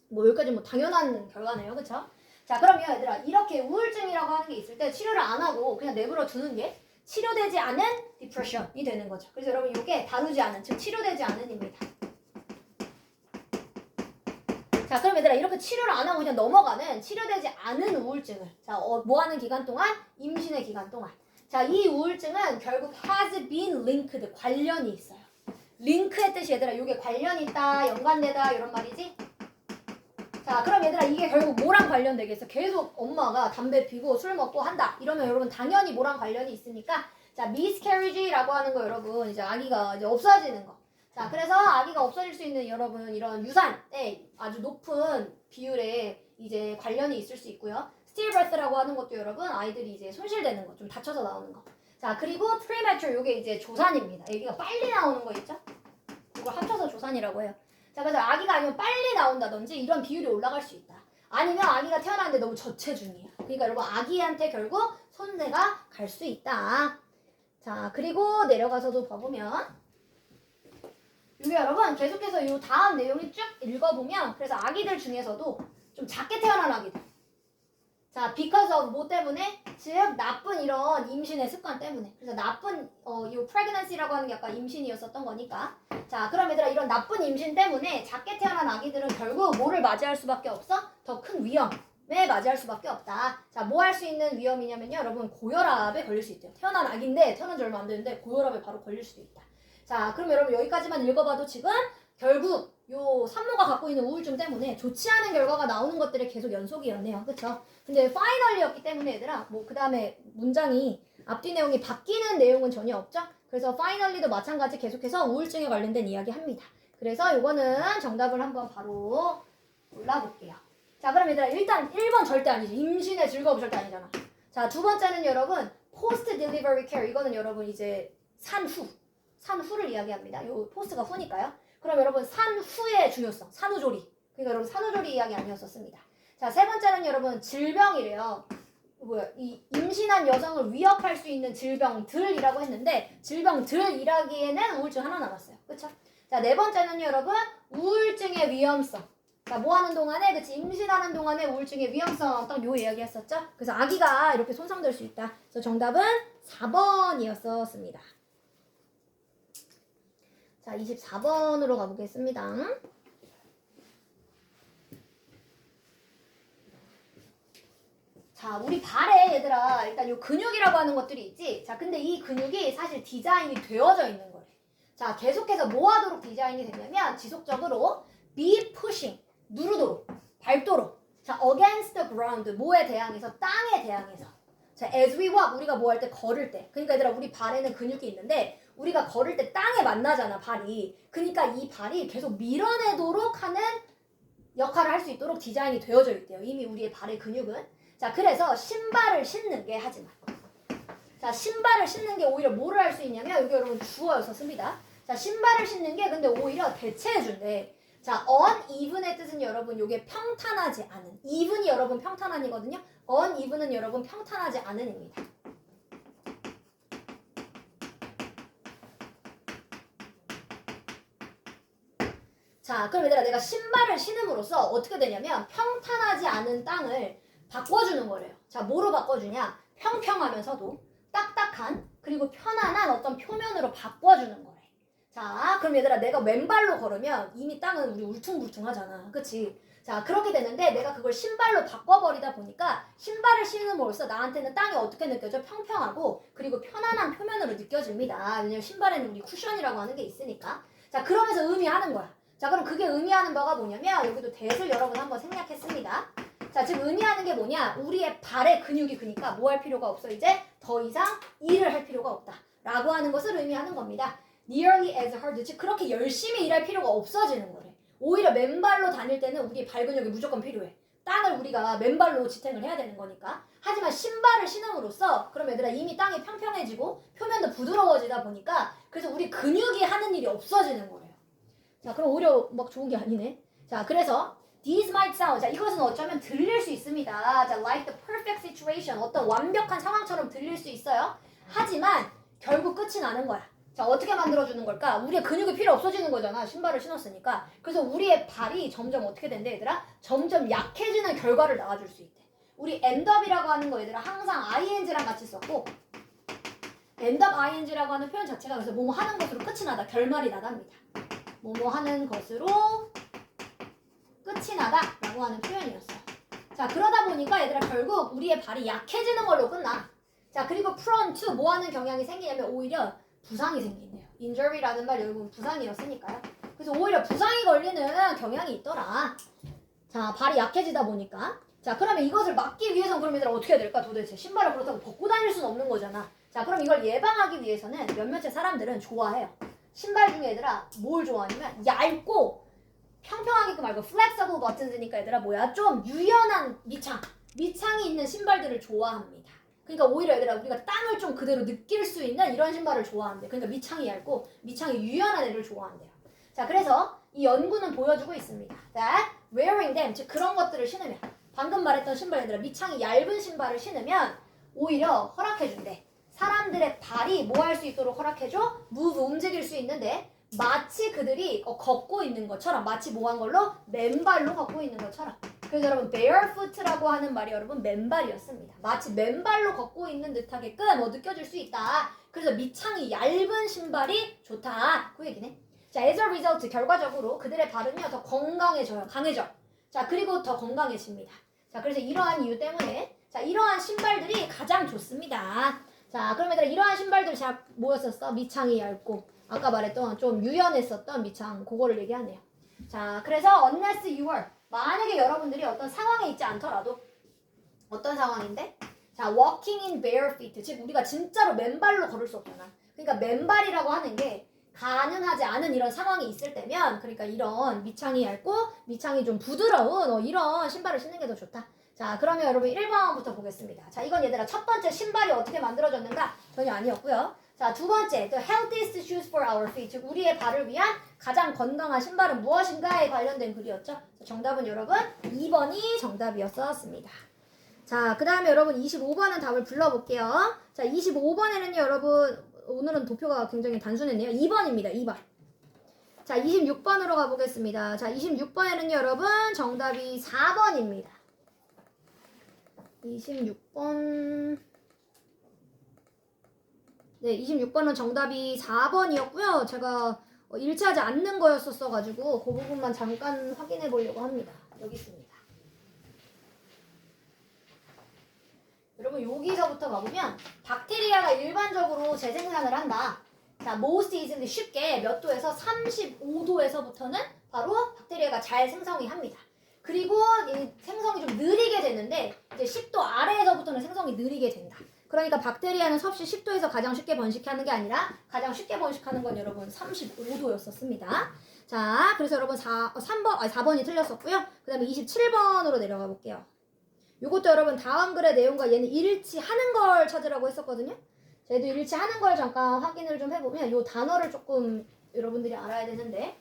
[SPEAKER 1] 뭐 여기까지 뭐 당연한 결과네요. 그쵸? 자, 그러면 얘들아 이렇게 우울증이라고 하는 게 있을 때 치료를 안 하고 그냥 내버려 두는 게 치료되지 않은 디프레션이 되는 거죠. 그래서 여러분 이게 다루지 않은, 즉 치료되지 않은입니다. 자, 그럼 얘들아 이렇게 치료를 안 하고 그냥 넘어가는 치료되지 않은 우울증을 자, 뭐 하는 기간 동안? 임신의 기간 동안. 자, 이 우울증은 결국 has been linked, 관련이 있어요. 링크의 뜻이 얘들아 이게 관련이 있다, 연관되다 이런 말이지. 자, 그럼 얘들아 이게 결국 뭐랑 관련되겠어? 계속 엄마가 담배 피고 술 먹고 한다. 이러면 여러분 당연히 뭐랑 관련이 있으니까 자, miscarriage라고 하는 거 여러분 이제 아기가 이제 없어지는 거. 자, 그래서 아기가 없어질 수 있는 여러분 이런 유산에 아주 높은 비율에 이제 관련이 있을 수 있고요. stillbirth라고 하는 것도 여러분 아이들이 이제 손실되는 거, 좀 다쳐서 나오는 거. 자, 그리고 premature 요게 이제 조산입니다. 아기가 빨리 나오는 거 있죠? 이걸 합쳐서 조산이라고 해요. 자, 그래서 아기가 아니면 빨리 나온다든지 이런 비율이 올라갈 수 있다. 아니면 아기가 태어났는데 너무 저체중이야. 그러니까 여러분 아기한테 결국 손해가 갈 수 있다. 자, 그리고 내려가서도 봐보면 여기 여러분 계속해서 이 다음 내용이 쭉 읽어보면 그래서 아기들 중에서도 좀 작게 태어난 아기들 자, because of 뭐 때문에? 즉 나쁜 이런 임신의 습관 때문에 그래서 나쁜 이 pregnancy라고 하는 게 아까 임신이었었던 거니까 자, 그럼 얘들아 이런 나쁜 임신 때문에 작게 태어난 아기들은 결국 뭐를 맞이할 수밖에 없어? 더 큰 위험에 맞이할 수밖에 없다. 자, 뭐 할 수 있는 위험이냐면요 여러분 고혈압에 걸릴 수 있대요. 태어난 아기인데 태어난 지 얼마 안 됐는데 고혈압에 바로 걸릴 수도 있다. 자, 그럼 여러분 여기까지만 읽어봐도 지금 결국 요 산모가 갖고 있는 우울증 때문에 좋지 않은 결과가 나오는 것들의 계속 연속이었네요. 그쵸? 근데 파이널리였기 때문에 얘들아 뭐 그 다음에 문장이 앞뒤 내용이 바뀌는 내용은 전혀 없죠? 그래서 파이널리도 마찬가지 계속해서 우울증에 관련된 이야기 합니다. 그래서 요거는 정답을 한번 바로 골라볼게요. 자, 그럼 얘들아 일단 1번 절대 아니지. 임신의 즐거움 절대 아니잖아. 자, 두 번째는 여러분 post delivery care 이거는 여러분 이제 산후를 이야기합니다. 요 포스트가 후니까요. 그럼 여러분 산후의 중요성, 산후조리. 그러니까 여러분 산후조리 이야기 아니었었습니다. 자, 세 번째는 여러분 질병이래요. 이 임신한 여성을 위협할 수 있는 질병들이라고 했는데 질병들이라기에는 우울증 하나 남았어요. 그쵸? 자, 네 번째는 여러분 우울증의 위험성. 자, 뭐 하는 동안에 그치 임신하는 동안에 우울증의 위험성 딱 요 이야기 했었죠? 그래서 아기가 이렇게 손상될 수 있다. 그래서 정답은 4번이었었습니다. 자, 24번으로 가보겠습니다. 자, 우리 발에 얘들아 일단 요 근육이라고 하는 것들이 있지. 자, 근데 이 근육이 사실 디자인이 되어져 있는 거래. 자, 계속해서 뭐 하도록 디자인이 됐냐면 지속적으로 be pushing, 누르도록, 밟도록. 자, against the ground, 뭐에 대항해서? 땅에 대항해서. 자, as we walk, 우리가 뭐 할 때 걸을 때. 그러니까 얘들아 우리 발에는 근육이 있는데 우리가 걸을 때 땅에 만나잖아, 발이. 그러니까 이 발이 계속 밀어내도록 하는 역할을 할 수 있도록 디자인이 되어져 있대요. 이미 우리의 발의 근육은. 자, 그래서 신발을 신는 게 하지만. 자, 신발을 신는 게 오히려 뭐를 할 수 있냐면 여기 여러분 주어였었습니다. 자, 신발을 신는 게 근데 오히려 대체해준대. 자, uneven의 뜻은 여러분 요게 평탄하지 않은. even이 여러분 평탄한이거든요. uneven은 여러분 평탄하지 않은입니다. 자, 그럼 얘들아 내가 신발을 신음으로써 어떻게 되냐면 평탄하지 않은 땅을 바꿔주는 거래요. 자, 뭐로 바꿔주냐? 평평하면서도 딱딱한 그리고 편안한 어떤 표면으로 바꿔주는 거래. 자, 그럼 얘들아 내가 왼발로 걸으면 이미 땅은 우리 울퉁불퉁하잖아. 그치? 자, 그렇게 되는데 내가 그걸 신발로 바꿔버리다 보니까 신발을 신음으로써 나한테는 땅이 어떻게 느껴져? 평평하고 그리고 편안한 표면으로 느껴집니다. 왜냐면 신발에는 우리 쿠션이라고 하는 게 있으니까. 자, 그러면서 의미하는 거야. 자, 그럼 그게 의미하는 바가 뭐냐면 여기도 대을 여러분 한번 생략했습니다. 자, 지금 의미하는 게 뭐냐? 우리의 발의 근육이 그니까 뭐 할 필요가 없어. 이제 더 이상 일을 할 필요가 없다. 라고 하는 것을 의미하는 겁니다. Nearly as hard. 즉 그렇게 열심히 일할 필요가 없어지는 거래. 오히려 맨발로 다닐 때는 우리의 발 근육이 무조건 필요해. 땅을 우리가 맨발로 지탱을 해야 되는 거니까. 하지만 신발을 신음으로써 그럼 얘들아 이미 땅이 평평해지고 표면도 부드러워지다 보니까 그래서 우리 근육이 하는 일이 없어지는 거래요. 자, 그럼 오히려 막 좋은 게 아니네. 자, 그래서 These might sound. 자, 이것은 어쩌면 들릴 수 있습니다. 자, like the perfect situation. 어떤 완벽한 상황처럼 들릴 수 있어요. 하지만 결국 끝이 나는 거야. 자, 어떻게 만들어주는 걸까? 우리의 근육이 필요 없어지는 거잖아. 신발을 신었으니까. 그래서 우리의 발이 점점 어떻게 된대, 얘들아? 점점 약해지는 결과를 낳아줄 수 있대. 우리 end up이라고 하는 거 얘들아 항상 ing랑 같이 썼고 end up ing라고 하는 표현 자체가 그래서 뭐뭐 하는 것으로 끝이 나다. 결말이 나답니다. 뭐뭐 하는 것으로 끝이 나다 라고 하는 표현이었어요. 자, 그러다 보니까 얘들아 결국 우리의 발이 약해지는 걸로 끝나. 자, 그리고 prone to 뭐 하는 경향이 생기냐면 오히려 부상이 생긴대요. injury라는 말 여러분 부상이었으니까요. 그래서 오히려 부상이 걸리는 경향이 있더라. 자, 발이 약해지다 보니까. 자, 그러면 이것을 막기 위해서는 그럼 얘들아 어떻게 해야 될까 도대체? 신발을 그렇다고 벗고 다닐 수는 없는 거잖아. 자, 그럼 이걸 예방하기 위해서는 몇몇의 사람들은 좋아해요. 신발 중에 얘들아 뭘 좋아하냐면 얇고 평평하게끔 말고 flexible buttons니까 얘들아 뭐야? 좀 유연한 밑창이 있는 신발들을 좋아합니다. 그러니까 오히려 얘들아 우리가 땅을 좀 그대로 느낄 수 있는 이런 신발을 좋아한대. 그러니까 밑창이 얇고 밑창이 유연한 애를 좋아한대요. 자, 그래서 이 연구는 보여주고 있습니다. That wearing them, 즉 그런 것들을 신으면 방금 말했던 신발 얘들아 밑창이 얇은 신발을 신으면 오히려 허락해준대. 사람들의 발이 뭐 할 수 있도록 허락해줘? move, 움직일 수 있는데 마치 그들이 걷고 있는 것처럼 마치 뭐 한 걸로? 맨발로 걷고 있는 것처럼. 그래서 여러분 barefoot라고 하는 말이 여러분 맨발이었습니다. 마치 맨발로 걷고 있는 듯하게끔 느껴질 수 있다. 그래서 밑창이 얇은 신발이 좋다. 그 얘기네. 자, as a result 결과적으로 그들의 발은요 더 건강해져요. 강해져. 자, 그리고 더 건강해집니다. 자, 그래서 이러한 이유 때문에 자, 이러한 신발들이 가장 좋습니다. 자, 그럼 얘들아 이러한 신발들 잘 뭐였었어? 밑창이 얇고 아까 말했던 좀 유연했었던 밑창 그거를 얘기하네요. 자, 그래서 unless you are 만약에 여러분들이 어떤 상황에 있지 않더라도 어떤 상황인데? 자, walking in bare feet 즉 우리가 진짜로 맨발로 걸을 수 없잖아. 그러니까 맨발이라고 하는 게 가능하지 않은 이런 상황이 있을 때면 그러니까 이런 밑창이 얇고 밑창이 좀 부드러운 이런 신발을 신는 게 더 좋다. 자, 그러면 여러분 1번부터 보겠습니다. 자, 이건 얘들아 첫 번째 신발이 어떻게 만들어졌는가? 전혀 아니었고요. 자, 두 번째 the healthiest shoes for our feet 즉 우리의 발을 위한 가장 건강한 신발은 무엇인가에 관련된 글이었죠. 자, 정답은 여러분 2번이 정답이었습니다. 자, 그 다음에 여러분 25번은 답을 불러볼게요. 자, 25번에는요 여러분 오늘은 도표가 굉장히 단순했네요. 2번입니다. 2번. 자, 26번으로 가보겠습니다. 자, 26번에는요 여러분 정답이 4번입니다. 26번. 네, 26번은 정답이 4번이었고요. 제가 일치하지 않는 거였었어가지고 그 부분만 잠깐 확인해 보려고 합니다. 여기 있습니다. 여러분 여기서부터 가보면 박테리아가 일반적으로 재생산을 한다. 자, most easily 쉽게 몇 도에서 35도에서부터는 바로 박테리아가 잘 생성이 합니다. 그리고 이 생성이 좀 느리게 되는데 이제 10도 아래에서부터는 생성이 느리게 된다. 그러니까 박테리아는 섭씨 10도에서 가장 쉽게 번식하는 게 아니라 가장 쉽게 번식하는 건 여러분 35도였었습니다. 자, 그래서 여러분 4번이 틀렸었고요. 그 다음에 27번으로 내려가 볼게요. 요것도 여러분 다음 글의 내용과 얘는 일치하는 걸 찾으라고 했었거든요. 저희도 일치하는 걸 잠깐 확인을 좀 해보면 요 단어를 조금 여러분들이 알아야 되는데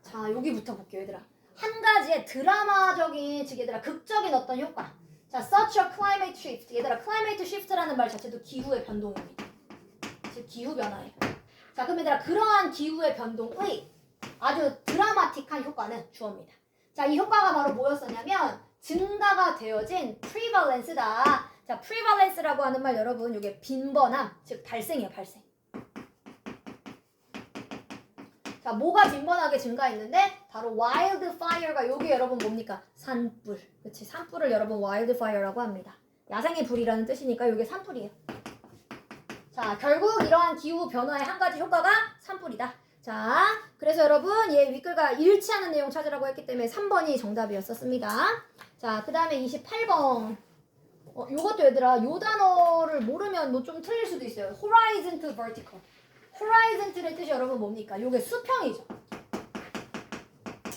[SPEAKER 1] 자, 여기부터 볼게요, 얘들아. 한 가지의 드라마적인, 즉 얘들아 극적인 어떤 효과. 자, such a climate shift. 얘들아 climate shift라는 말 자체도 기후의 변동입니다. 즉 기후 변화예요. 자, 그럼 얘들아 그러한 기후의 변동의 아주 드라마틱한 효과는 주어입니다. 자, 이 효과가 바로 뭐였었냐면 증가가 되어진 prevalence다. 자, prevalence라고 하는 말 여러분 이게 빈번함, 즉 발생이에요, 발생. 자, 뭐가 빈번하게 증가했는데 바로 wildfire가 여기 여러분 뭡니까? 산불. 그치? 산불을 여러분 wildfire라고 합니다. 야생의 불이라는 뜻이니까 이게 산불이에요. 자, 결국 이러한 기후 변화의 한 가지 효과가 산불이다. 자, 그래서 여러분 얘 윗글과 일치하는 내용 찾으라고 했기 때문에 3번이 정답이었었습니다. 자, 그 다음에 28번. 요것도 얘들아 요 단어를 모르면 뭐 좀 틀릴 수도 있어요. horizon to vertical. horizon의 뜻이 여러분 뭡니까? 요게 수평이죠.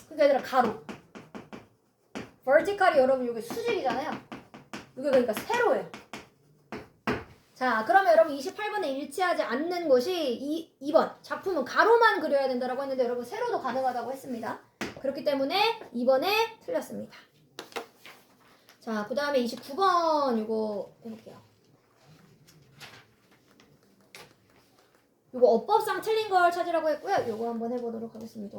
[SPEAKER 1] 그러니까 얘들아 가로. vertical이 여러분 요게 수직이잖아요. 요게 그러니까 세로예요. 자, 그러면 여러분 28번에 일치하지 않는 것이 2번. 작품은 가로만 그려야 된다라고 했는데 여러분 세로도 가능하다고 했습니다. 그렇기 때문에 2번에 틀렸습니다. 자, 그 다음에 29번 요거 해볼게요. 요거 어법상 틀린 걸 찾으라고 했고요. 요거 한번 해보도록 하겠습니다.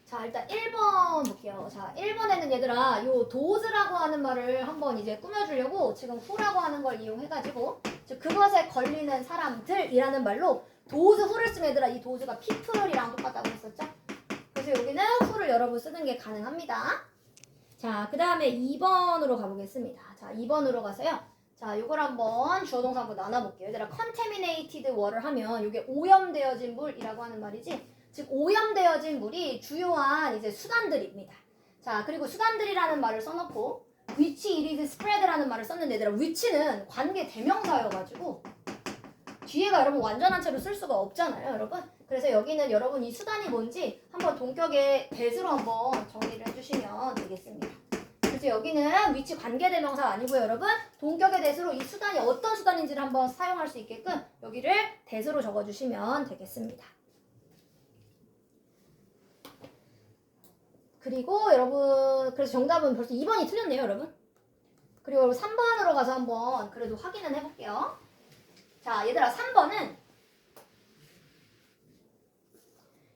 [SPEAKER 1] 자, 일단 1번 볼게요. 자, 1번에는 얘들아 요 도즈라고 하는 말을 한번 이제 꾸며주려고 지금 who라고 하는 걸 이용해가지고 즉 그것에 걸리는 사람들이라는 말로 도즈 who를 쓰면 얘들아 이 도즈가 people이랑 똑같다고 했었죠? 그래서 여기는 who를 여러분 쓰는 게 가능합니다. 자, 그 다음에 2번으로 가보겠습니다. 자, 2번으로 가서요. 자, 요걸 한번 주어 동사 한번 나눠볼게요. 얘들아 contaminated water 하면 이게 오염되어진 물이라고 하는 말이지. 즉 오염되어진 물이 주요한 이제 수단들입니다. 자, 그리고 수단들이라는 말을 써놓고 which it is spread라는 말을 썼는데 얘들아 which는 관계 대명사여가지고 뒤에가 여러분 완전한 채로 쓸 수가 없잖아요, 여러분. 그래서 여기는 여러분 이 수단이 뭔지 한번 동격의 대수로 한번 정리를 해주시면 되겠습니다. 그래서 여기는 위치 관계대명사가 아니고요, 여러분. 동격의 대수로 이 수단이 어떤 수단인지를 한번 사용할 수 있게끔 여기를 대수로 적어주시면 되겠습니다. 그리고 여러분 그래서 정답은 벌써 2번이 틀렸네요, 여러분. 그리고 3번으로 가서 한번 그래도 확인은 해볼게요. 자, 얘들아 3번은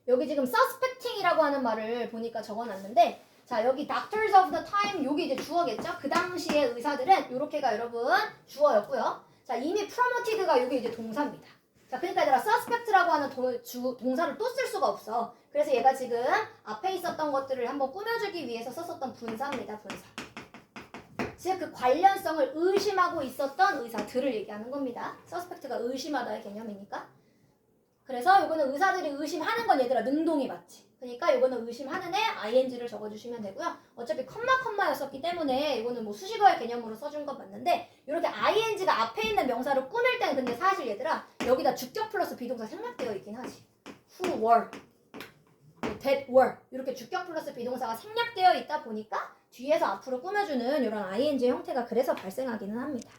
[SPEAKER 1] 여기 지금 suspecting이라고 하는 말을 보니까 적어놨는데 자, 여기 doctors of the time 요게 이제 주어겠죠? 그 당시의 의사들은 요렇게가 여러분 주어였고요. 자, 이미 promoted가 요게 이제 동사입니다. 자, 그러니까 얘들아 suspect라고 하는 동사를 또 쓸 수가 없어. 그래서 얘가 지금 앞에 있었던 것들을 한번 꾸며주기 위해서 썼었던 분사입니다. 분사. 즉 그 관련성을 의심하고 있었던 의사들을 얘기하는 겁니다. suspect가 의심하다의 개념이니까. 그래서 요거는 의사들이 의심하는 건 얘들아 능동이 맞지. 그러니까 요거는 의심하는 애 ing를 적어주시면 되고요. 어차피 컴마였었기 때문에 이거는 뭐 수식어의 개념으로 써준 건 맞는데 이렇게 ing가 앞에 있는 명사를 꾸밀 때는 근데 사실 얘들아 여기다 주격 플러스 비동사 생략되어 있긴 하지. who were, that were 이렇게 주격 플러스 비동사가 생략되어 있다 보니까 뒤에서 앞으로 꾸며주는 이런 ing 형태가 그래서 발생하기는 합니다.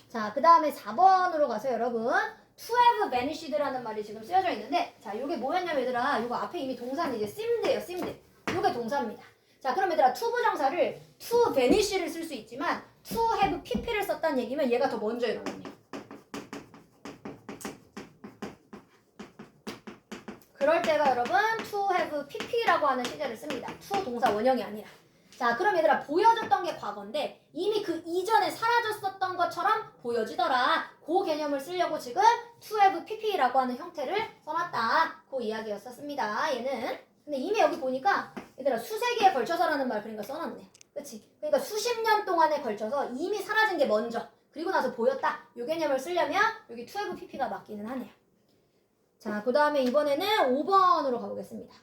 [SPEAKER 1] 자, 그 다음에 4번으로 가서 여러분 to have vanished라는 말이 지금 쓰여져 있는데 자, 요게 뭐였냐면 얘들아 요거 앞에 이미 동사는 이제 seemed예요. seemed. 요게 동사입니다. 자, 그럼 얘들아 to 부정사를 to vanish를 쓸 수 있지만 to have pp를 썼다는 얘기면 얘가 더 먼저 일어나네. 그럴 때가 여러분 to have pp라고 하는 시제를 습니다. to 동사 원형이 아니라. 자, 그럼 얘들아 보여줬던 게 과거인데 이미 그 이전에 사라졌었던 것처럼 보여지더라. 그 개념을 쓰려고 지금 to have pp라고 하는 형태를 써놨다. 그 이야기였었습니다. 얘는. 근데 이미 여기 보니까 얘들아 수세기에 걸쳐서라는 말 그러니까 써놨네. 그치? 그러니까 수십 년 동안에 걸쳐서 이미 사라진 게 먼저 그리고 나서 보였다. 이 개념을 쓰려면 여기 to have pp가 맞기는 하네요. 자, 그 다음에 이번에는 5번으로 가보겠습니다.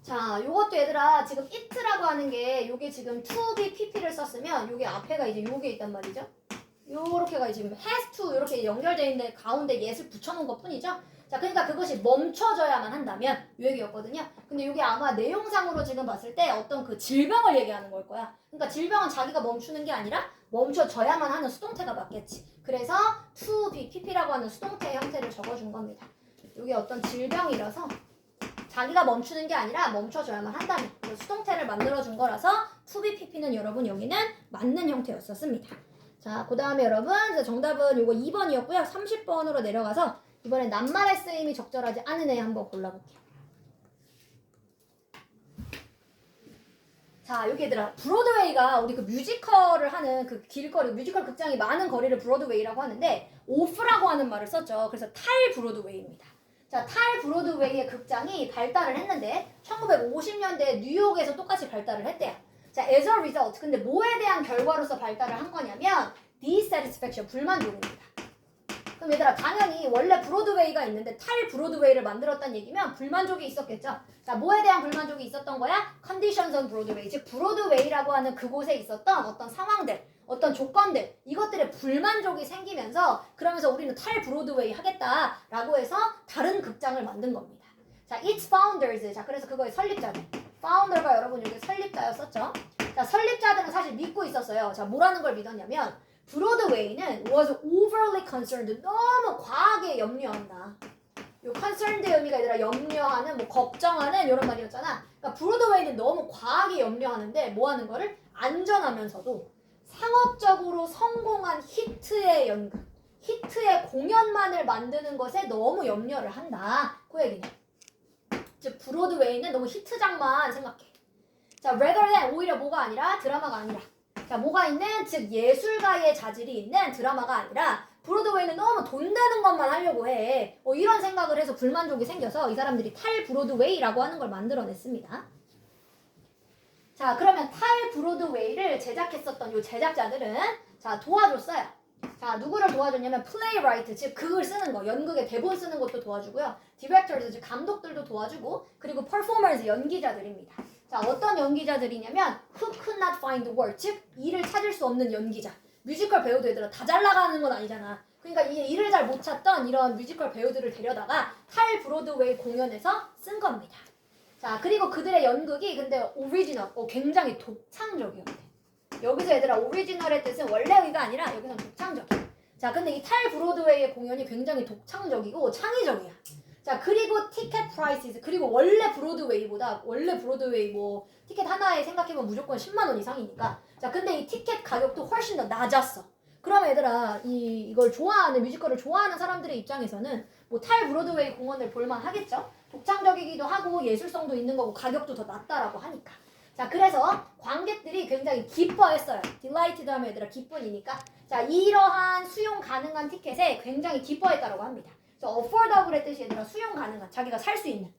[SPEAKER 1] 자, 요것도 얘들아 지금 it라고 하는 게 요게 지금 to be pp를 썼으면 요게 앞에가 이제 요게 있단 말이죠. 요렇게가 지금 has to 이렇게 연결되어 있는데 가운데 yes을 붙여놓은 것 뿐이죠. 자, 그러니까 그것이 멈춰져야만 한다면 요 얘기였거든요. 근데 요게 아마 내용상으로 지금 봤을 때 어떤 그 질병을 얘기하는 걸 거야. 그러니까 질병은 자기가 멈추는 게 아니라 멈춰져야만 하는 수동태가 맞겠지. 그래서 to be pp라고 하는 수동태 형태를 적어준 겁니다. 요게 어떤 질병이라서 자기가 멈추는 게 아니라 멈춰줘야만 한다는 수동태를 만들어준 거라서 to be pp는 여러분 여기는 맞는 형태였었습니다. 자, 그 다음에 여러분 정답은 요거 2번이었고요. 30번으로 내려가서 이번엔 낱말의 쓰임이 적절하지 않은 애 한번 골라볼게요. 자, 여기 얘들아 브로드웨이가 우리 그 뮤지컬을 하는 그 길거리 뮤지컬 극장이 많은 거리를 브로드웨이라고 하는데 오프라고 하는 말을 썼죠. 그래서 탈 브로드웨이입니다. 자, 탈 브로드웨이의 극장이 발달을 했는데 1950년대 뉴욕에서 똑같이 발달을 했대요. 자, as a result. 근데 뭐에 대한 결과로서 발달을 한 거냐면 dissatisfaction, 불만족입니다. 그럼 얘들아 당연히 원래 브로드웨이가 있는데 탈 브로드웨이를 만들었다는 얘기면 불만족이 있었겠죠. 자, 뭐에 대한 불만족이 있었던 거야? conditions on Broadway, 즉 브로드웨이라고 하는 그곳에 있었던 어떤 상황들, 어떤 조건들, 이것들에 불만족이 생기면서 그러면서 우리는 탈 브로드웨이 하겠다라고 해서 다른 극장을 만든 겁니다. 자, its founders. 자, 그래서 그거의 설립자들. founder가 여러분 여기 설립자였었죠. 자, 설립자들은 사실 믿고 있었어요. 자, 뭐라는 걸 믿었냐면 브로드웨이는 was overly concerned. 너무 과하게 염려한다. 요 concerned의 의미가 아니라 염려하는, 뭐 걱정하는 이런 말이었잖아. 그러니까 브로드웨이는 너무 과하게 염려하는데 뭐 하는 거를 안전하면서도 상업적으로 성공한 히트의 연극, 히트의 공연만을 만드는 것에 너무 염려를 한다. 그 얘기네. 즉 브로드웨이는 너무 히트작만 생각해. 자, rather than 오히려 뭐가 아니라 드라마가 아니라. 자, 뭐가 있는? 즉 예술가의 자질이 있는 드라마가 아니라 브로드웨이는 너무 돈 되는 것만 하려고 해. 이런 생각을 해서 불만족이 생겨서 이 사람들이 탈 브로드웨이라고 하는 걸 만들어냈습니다. 자, 그러면 탈 브로드웨이를 제작했었던 이 제작자들은 자, 도와줬어요. 자, 누구를 도와줬냐면 플레이라이트, 즉 극을 쓰는 거, 연극의 대본 쓰는 것도 도와주고요. 디렉터즈, 즉 감독들도 도와주고, 그리고 퍼포머스, 연기자들입니다. 자, 어떤 연기자들이냐면 who could not find the work, 즉 이를 찾을 수 없는 연기자. 뮤지컬 배우도 얘들아 다 잘 나가는 건 아니잖아. 그러니까 이 일을 잘 못 찾던 이런 뮤지컬 배우들을 데려다가 탈 브로드웨이 공연에서 쓴 겁니다. 자, 그리고 그들의 연극이 근데 오리지널, 굉장히 독창적이었대. 여기서 얘들아 오리지널의 뜻은 원래 의가 아니라 여기서는 독창적이야. 자, 근데 이 탈 브로드웨이의 공연이 굉장히 독창적이고 창의적이야. 자, 그리고 티켓 프라이시스, 그리고 원래 브로드웨이 뭐 티켓 하나에 생각해보면 무조건 10만 원 이상이니까. 자, 근데 이 티켓 가격도 훨씬 더 낮았어. 그럼 얘들아, 이걸 좋아하는, 뮤지컬을 좋아하는 사람들의 입장에서는 뭐 탈 브로드웨이 공연을 볼만 하겠죠? 독창적이기도 하고 예술성도 있는 거고 가격도 더 낮다라고 하니까. 자, 그래서 관객들이 굉장히 기뻐했어요. 딜라이티드 하면 얘들아 기쁨이니까. 자, 이러한 수용 가능한 티켓에 굉장히 기뻐했다라고 합니다. 그래서 affordable의 뜻이 얘들아 수용 가능한, 자기가 살 수 있는.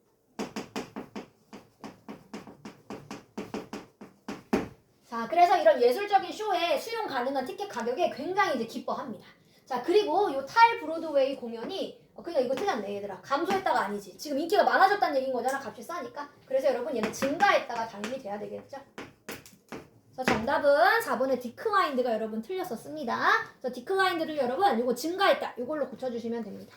[SPEAKER 1] 자, 그래서 이런 예술적인 쇼에 수용 가능한 티켓 가격에 굉장히 이제 기뻐합니다. 자, 그리고 요 탈 브로드웨이 공연이 그러니까 이거 틀렸네 얘들아. 감소했다가 아니지. 지금 인기가 많아졌다는 얘기인 거잖아. 값이 싸니까. 그래서 여러분 얘는 증가했다가 당연히 돼야 되겠죠. 그래서 정답은 4번의 declined가 여러분 틀렸었습니다. 그래서 declined를 여러분 이거 증가했다. 이걸로 고쳐주시면 됩니다.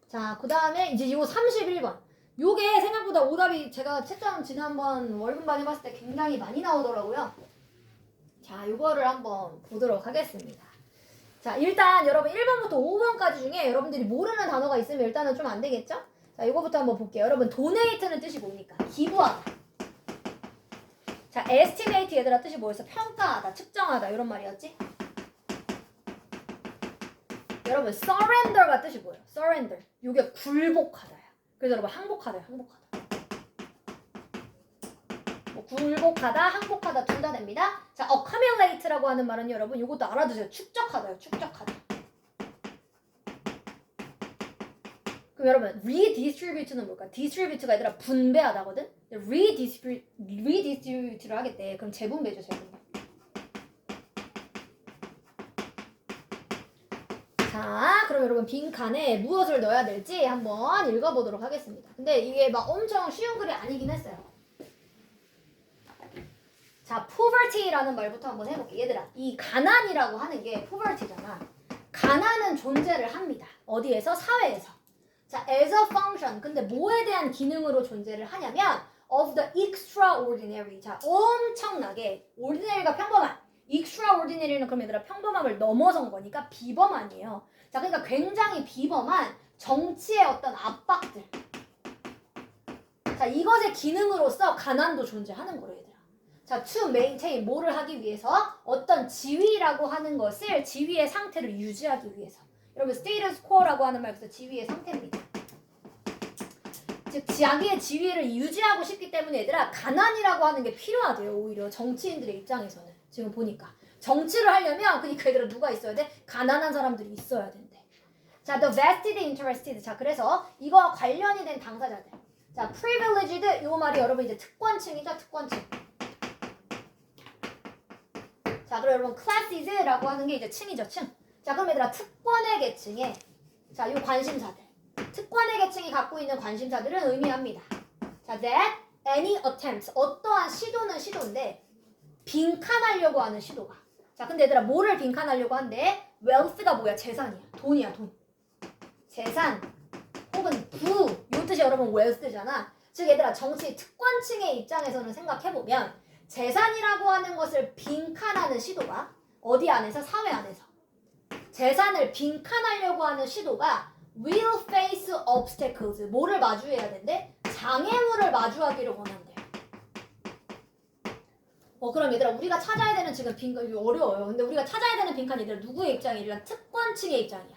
[SPEAKER 1] 자, 그 다음에 이제 이거 31번. 요게 생각보다 오답이 제가 채점 지난번 월급반 해봤을 때 굉장히 많이 나오더라고요. 자, 요거를 한번 보도록 하겠습니다. 자, 일단 여러분 1번부터 5번까지 중에 여러분들이 모르는 단어가 있으면 일단은 좀 안 되겠죠? 자, 이거부터 한번 볼게요. 여러분 donate는 뜻이 뭡니까? 기부하다. 자, estimate 얘들아 뜻이 뭐였어? 평가하다, 측정하다 이런 말이었지? 여러분 surrender가 뜻이 뭐예요? surrender. 요게 굴복하다야. 그래서 여러분 항복하다야, 항복하다. 굴복하다, 항복하다 둘 다 됩니다. 자, accumulate라고 하는 말은 여러분 이것도 알아두세요. 축적하다요, 축적하다. 그럼 여러분 redistribute는 뭘까? distribute가 얘들아 분배하다거든? redistribute를 하겠대. 그럼 재분배죠, 재분배. 자, 그럼 여러분 빈칸에 무엇을 넣어야 될지 한번 읽어보도록 하겠습니다. 근데 이게 막 엄청 쉬운 글이 아니긴 했어요. 자, poverty라는 말부터 한번 해볼게. 얘들아, 이 가난이라고 하는 게 poverty잖아. 가난은 존재를 합니다. 어디에서? 사회에서. 자, as a function. 근데 뭐에 대한 기능으로 존재를 하냐면 of the extraordinary. 자, 엄청나게 ordinary가 평범한. extraordinary는 그럼 얘들아 평범함을 넘어선 거니까 비범한이에요. 자, 그러니까 굉장히 비범한 정치의 어떤 압박들. 자, 이것의 기능으로서 가난도 존재하는 거래요. 자, to maintain, 뭐를 하기 위해서? 어떤 지위라고 하는 것을, 지위의 상태를 유지하기 위해서. 여러분, status quo라고 하는 말에서 지위의 상태입니다. 즉, 자기의 지위를 유지하고 싶기 때문에 얘들아, 가난이라고 하는 게 필요하대요, 오히려. 정치인들의 입장에서는. 지금 보니까. 정치를 하려면, 그러니까 얘들아, 누가 있어야 돼? 가난한 사람들이 있어야 된대. 자, the vested interested. 자, 그래서 이거와 관련이 된 당사자들. 자, privileged, 요 말이 여러분 이제 특권층이죠, 특권층. 자, 그럼 여러분 classes라고 하는 게 이제 층이죠, 층. 자, 그럼 얘들아 특권의 계층에 자, 요 관심사들. 특권의 계층이 갖고 있는 관심사들은 의미합니다. 자, that any attempts 어떠한 시도는 시도인데 빈칸하려고 하는 시도가. 자, 근데 얘들아 뭐를 빈칸하려고 한대? wealth가 뭐야? 재산이야. 돈이야, 돈. 재산 혹은 부. 요 뜻이 여러분 wealth잖아. 즉 얘들아 정치 특권층의 입장에서는 생각해보면 재산이라고 하는 것을 빈칸하는 시도가 어디 안에서? 사회 안에서. 재산을 빈칸하려고 하는 시도가 will face obstacles. 뭐를 마주해야 된대? 장애물을 마주하기를 원한대요. 그럼 얘들아 우리가 찾아야 되는 지금 빈칸 이거 어려워요. 근데 우리가 찾아야 되는 빈칸이 얘들아 누구의 입장이야? 특권층의 입장이야.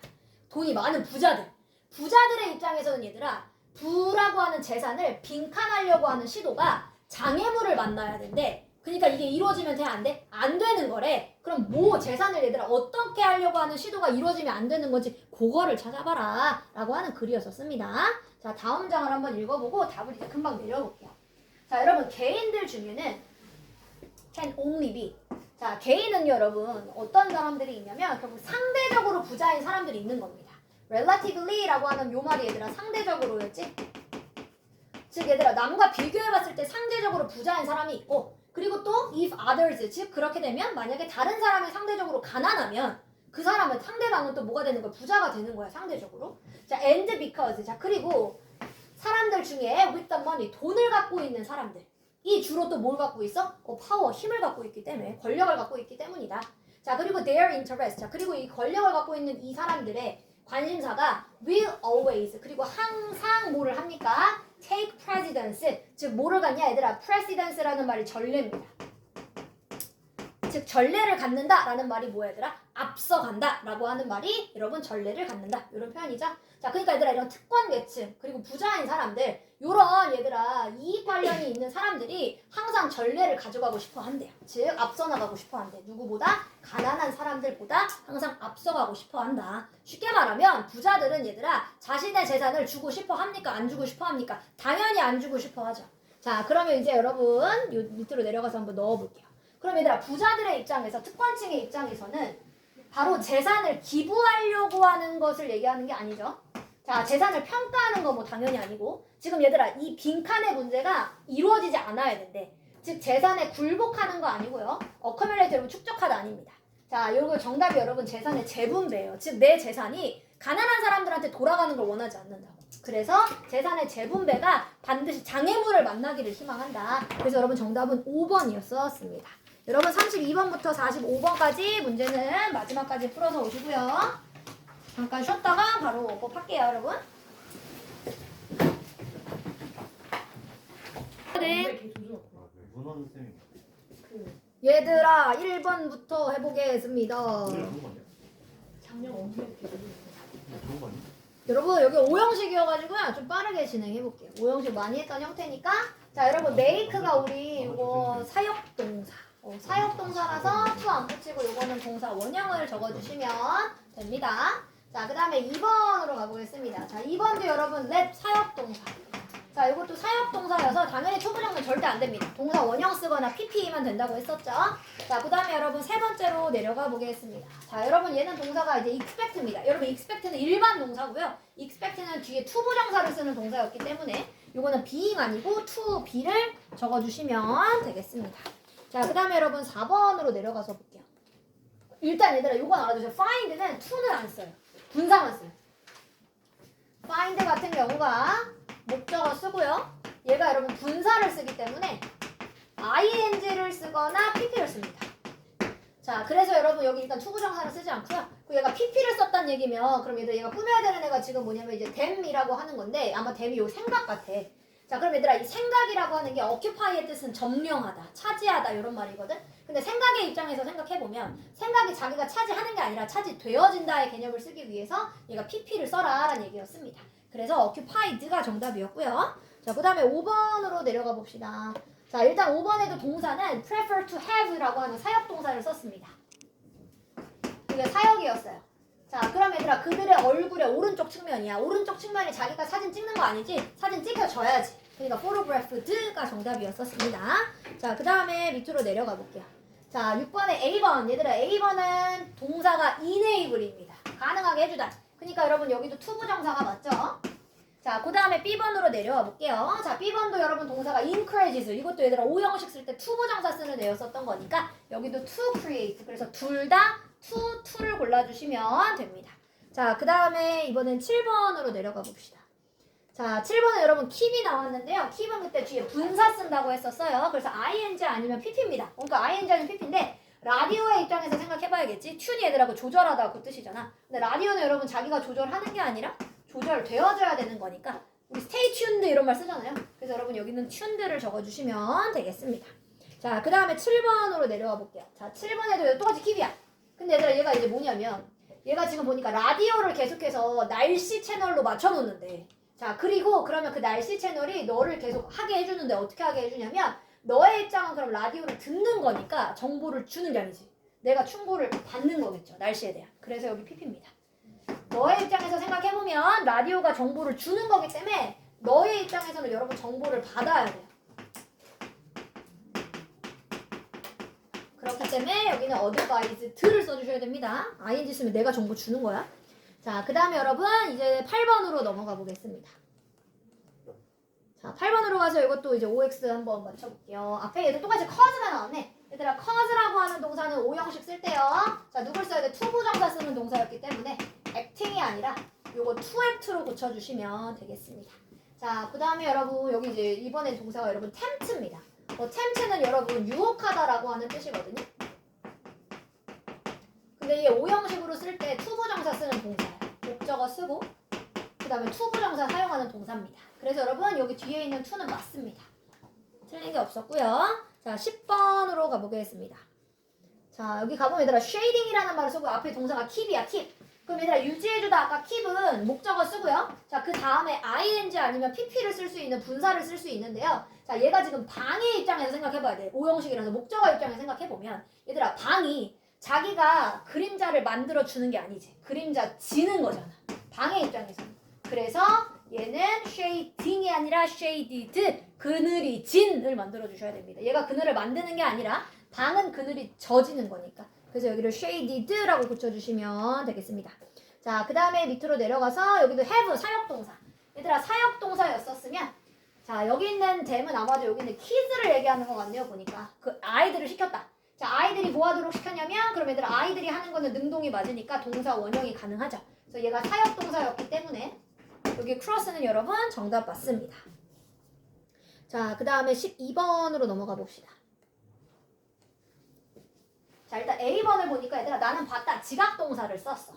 [SPEAKER 1] 돈이 많은 부자들. 부자들의 입장에서는 얘들아 부라고 하는 재산을 빈칸하려고 하는 시도가 장애물을 만나야 된대. 그러니까 이게 이루어지면 돼? 안 돼? 안 되는 거래. 그럼 뭐 재산을 얘들아 어떻게 하려고 하는 시도가 이루어지면 안 되는 건지 그거를 찾아봐라 라고 하는 글이었었습니다. 자, 다음 장을 한번 읽어보고 답을 이제 금방 내려볼게요. 자, 여러분 개인들 중에는 can only be. 자, 개인은 여러분 어떤 사람들이 있냐면 결국 상대적으로 부자인 사람들이 있는 겁니다. relatively라고 하는 요 말이 얘들아 상대적으로였지? 즉 얘들아 남과 비교해봤을 때 상대적으로 부자인 사람이 있고 그리고 또 if others 즉 그렇게 되면 만약에 다른 사람이 상대적으로 가난하면 그 사람은 상대방은 또 뭐가 되는 거야? 부자가 되는 거야 상대적으로. 자 and because 자 그리고 사람들 중에 with the money 돈을 갖고 있는 사람들 이 주로 또 뭘 갖고 있어? 파워 힘을 갖고 있기 때문에 권력을 갖고 있기 때문이다. 자, 그리고 their interest. 자, 그리고 이 권력을 갖고 있는 이 사람들의 관심사가 will always. 그리고 항상 뭐를 합니까? take precedence. 즉, 뭐를 갖냐, 얘들아? precedence라는 말이 전례입니다. 즉, 전례를 갖는다라는 말이 뭐야, 얘들아? 앞서간다라고 하는 말이 여러분 전례를 갖는다. 이런 표현이죠. 자, 그러니까 얘들아 이런 특권 계층 그리고 부자인 사람들 요런 얘들아 이익 관련이 있는 사람들이 항상 전례를 가져가고 싶어 한대요. 즉 앞서 나가고 싶어 한대. 누구보다? 가난한 사람들보다 항상 앞서가고 싶어 한다. 쉽게 말하면 부자들은 얘들아 자신의 재산을 주고 싶어 합니까? 안 주고 싶어 합니까? 당연히 안 주고 싶어 하죠. 자, 그러면 이제 여러분 요 밑으로 내려가서 한번 넣어볼게요. 그럼 얘들아 부자들의 입장에서 특권층의 입장에서는 바로 재산을 기부하려고 하는 것을 얘기하는 게 아니죠. 자, 재산을 평가하는 거 뭐 당연히 아니고 지금 얘들아 이 빈칸의 문제가 이루어지지 않아야 된대. 즉 재산에 굴복하는 거 아니고요. 어커뮬레이트 여러분 축적하다 아닙니다. 자, 요거 정답이 여러분 재산의 재분배예요. 즉 내 재산이 가난한 사람들한테 돌아가는 걸 원하지 않는다고. 그래서 재산의 재분배가 반드시 장애물을 만나기를 희망한다. 그래서 여러분 정답은 5번이었습니다. 여러분 32번부터 45번까지 문제는 마지막까지 풀어서 오시고요. 잠깐 쉬었다가 바로 업할게요, 여러분. 네. 얘들아 1번부터 해보겠습니다. 여러분 여기 5형식이어가지고요 좀 빠르게 진행해볼게요. 5형식 많이 했던 형태니까. 자, 여러분 make가 우리 이거 사역동사. 사역동사라서 to 안 붙이고 요거는 동사 원형을 적어주시면 됩니다. 자, 그 다음에 2번으로 가보겠습니다. 자, 2번도 여러분 let 사역동사. 자, 이것도 사역동사여서 당연히 초보정은 절대 안 됩니다. 동사 원형 쓰거나 PP만 된다고 했었죠. 자, 그 다음에 여러분 세 번째로 내려가 보겠습니다. 자, 여러분 얘는 동사가 이제 expect입니다. 여러분 expect는 일반 동사고요. expect는 뒤에 to 부정사를 쓰는 동사였기 때문에 요거는 being 아니고 to be를 적어주시면 되겠습니다. 자, 그 다음에 여러분 4번으로 내려가서 볼게요. 일단 얘들아 요건 알아두세요. find는 to는 안 써요. 분사만 써요. find 같은 경우가 목적어 쓰고요. 얘가 여러분 분사를 쓰기 때문에 ing를 쓰거나 pp를 씁니다. 자, 그래서 여러분 여기 일단 투부정사를 쓰지 않고요. 그 얘가 pp를 썼다는 얘기면 그럼 얘가 꾸며야 되는 애가 지금 뭐냐면 이제 them이라고 하는 건데 아마 them이 요 생각 같아. 자, 그럼 얘들아 이 생각이라고 하는 게 occupy의 뜻은 점령하다, 차지하다 이런 말이거든. 근데 생각의 입장에서 생각해보면 생각이 자기가 차지하는 게 아니라 차지되어진다의 개념을 쓰기 위해서 얘가 pp를 써라라는 얘기였습니다. 그래서 occupied가 정답이었고요. 자, 그 다음에 5번으로 내려가 봅시다. 자, 일단 5번에도 동사는 prefer to have라고 하는 사역동사를 썼습니다. 그게 사역이었어요. 자, 그럼 얘들아 그들의 얼굴의 오른쪽 측면이야. 오른쪽 측면이 자기가 사진 찍는 거 아니지? 사진 찍혀줘야지. 그러니까 photographed가 정답이었었습니다. 자, 그 다음에 밑으로 내려가 볼게요. 자, 6번에 A번. 얘들아 A번은 동사가 enable입니다. 가능하게 해주다. 그러니까 여러분 여기도 투부정사가 맞죠? 자, 그 다음에 B번으로 내려와 볼게요. 자, B번도 여러분 동사가 encourages. 이것도 얘들아 5형식 쓸 때 투부정사 쓰는 애였었던 거니까 여기도 to create. 그래서 둘 다 to를 골라주시면 됩니다. 자, 그 다음에 이번엔 7번으로 내려가 봅시다. 자, 7번은 여러분 keep이 나왔는데요. keep은 그때 뒤에 분사 쓴다고 했었어요. 그래서 ing 아니면 pp입니다. 그러니까 ing 아니면 pp인데 라디오의 입장에서 생각해봐야겠지. 튠이 얘들하고 조절하다 그 뜻이잖아. 근데 라디오는 여러분 자기가 조절하는 게 아니라 조절되어져야 되는 거니까 우리 stay tuned 이런 말 쓰잖아요. 그래서 여러분 여기는 tuned를 적어주시면 되겠습니다. 자, 그 다음에 7번으로 내려와 볼게요. 자, 7번에도 똑같이 keep이야. 근데 얘들아 얘가 이제 뭐냐면 얘가 지금 보니까 라디오를 계속해서 날씨 채널로 맞춰놓는데 자, 그리고 그러면 그 날씨 채널이 너를 계속 하게 해주는데 어떻게 하게 해주냐면 너의 입장은 그럼 라디오를 듣는 거니까 정보를 주는 게 아니지. 내가 충고를 받는 거겠죠. 날씨에 대한. 그래서 여기 PP입니다. 너의 입장에서 생각해보면 라디오가 정보를 주는 거기 때문에 너의 입장에서는 여러분 정보를 받아야 돼요. 그렇기 때문에 여기는 advised를 써주셔야 됩니다. ing 쓰면 내가 정보 주는 거야. 자, 그 다음에 여러분 이제 8번으로 넘어가 보겠습니다. 자, 8번으로 가서 이것도 이제 OX 한번 맞춰볼게요. 앞에 얘도 똑같이 cause가 나왔네. 얘들아 cause라고 하는 동사는 5형식 쓸 때요. 자, 누굴 써야 돼? 투부정사 쓰는 동사였기 때문에 acting이 아니라 요거 to act로 고쳐주시면 되겠습니다. 자, 그 다음에 여러분 여기 이제 이번에 동사가 여러분 tempt입니다. tempt는 여러분 유혹하다라고 하는 뜻이거든요. 근데 얘 오형식으로 쓸 때 투부정사 쓰는 동사예요. 목적어 쓰고 그 다음에 투부정사 사용하는 동사입니다. 그래서 여러분 여기 뒤에 있는 to는 맞습니다. 틀린 게 없었고요. 자 10번으로 가보겠습니다. 자 여기 가보면 얘들아 shading이라는 말을 쓰고 앞에 동사가 keep이야 keep. 그럼 얘들아 유지해주다 아까 keep은 목적어 쓰고요. 자 그 다음에 ing 아니면 pp를 쓸 수 있는 분사를 쓸 수 있는데요. 자 얘가 지금 방의 입장에서 생각해봐야 돼. 오형식이라서 목적어 입장에서 생각해보면 얘들아 방이 자기가 그림자를 만들어주는 게 아니지. 그림자 지는 거잖아. 방의 입장에서는. 그래서 얘는 shading이 아니라 shaded, 그늘이 진을 만들어주셔야 됩니다. 얘가 그늘을 만드는 게 아니라 방은 그늘이 져지는 거니까. 그래서 여기를 shaded라고 붙여주시면 되겠습니다. 자, 그 다음에 밑으로 내려가서 여기도 have, 사역동사. 얘들아 사역동사였었으면 자 여기 있는 댐은 아마도 여기 있는 kids를 얘기하는 것 같네요. 보니까 그 아이들을 시켰다. 자 아이들이 뭐 하도록 시켰냐면 그럼 얘들아 아이들이 하는 거는 능동이 맞으니까 동사 원형이 가능하죠. 그래서 얘가 사역동사였기 때문에 여기 크로스는 여러분 정답 맞습니다. 자 그 다음에 12번으로 넘어가 봅시다. 자 일단 A번을 보니까 얘들아 나는 봤다 지각동사를 썼어.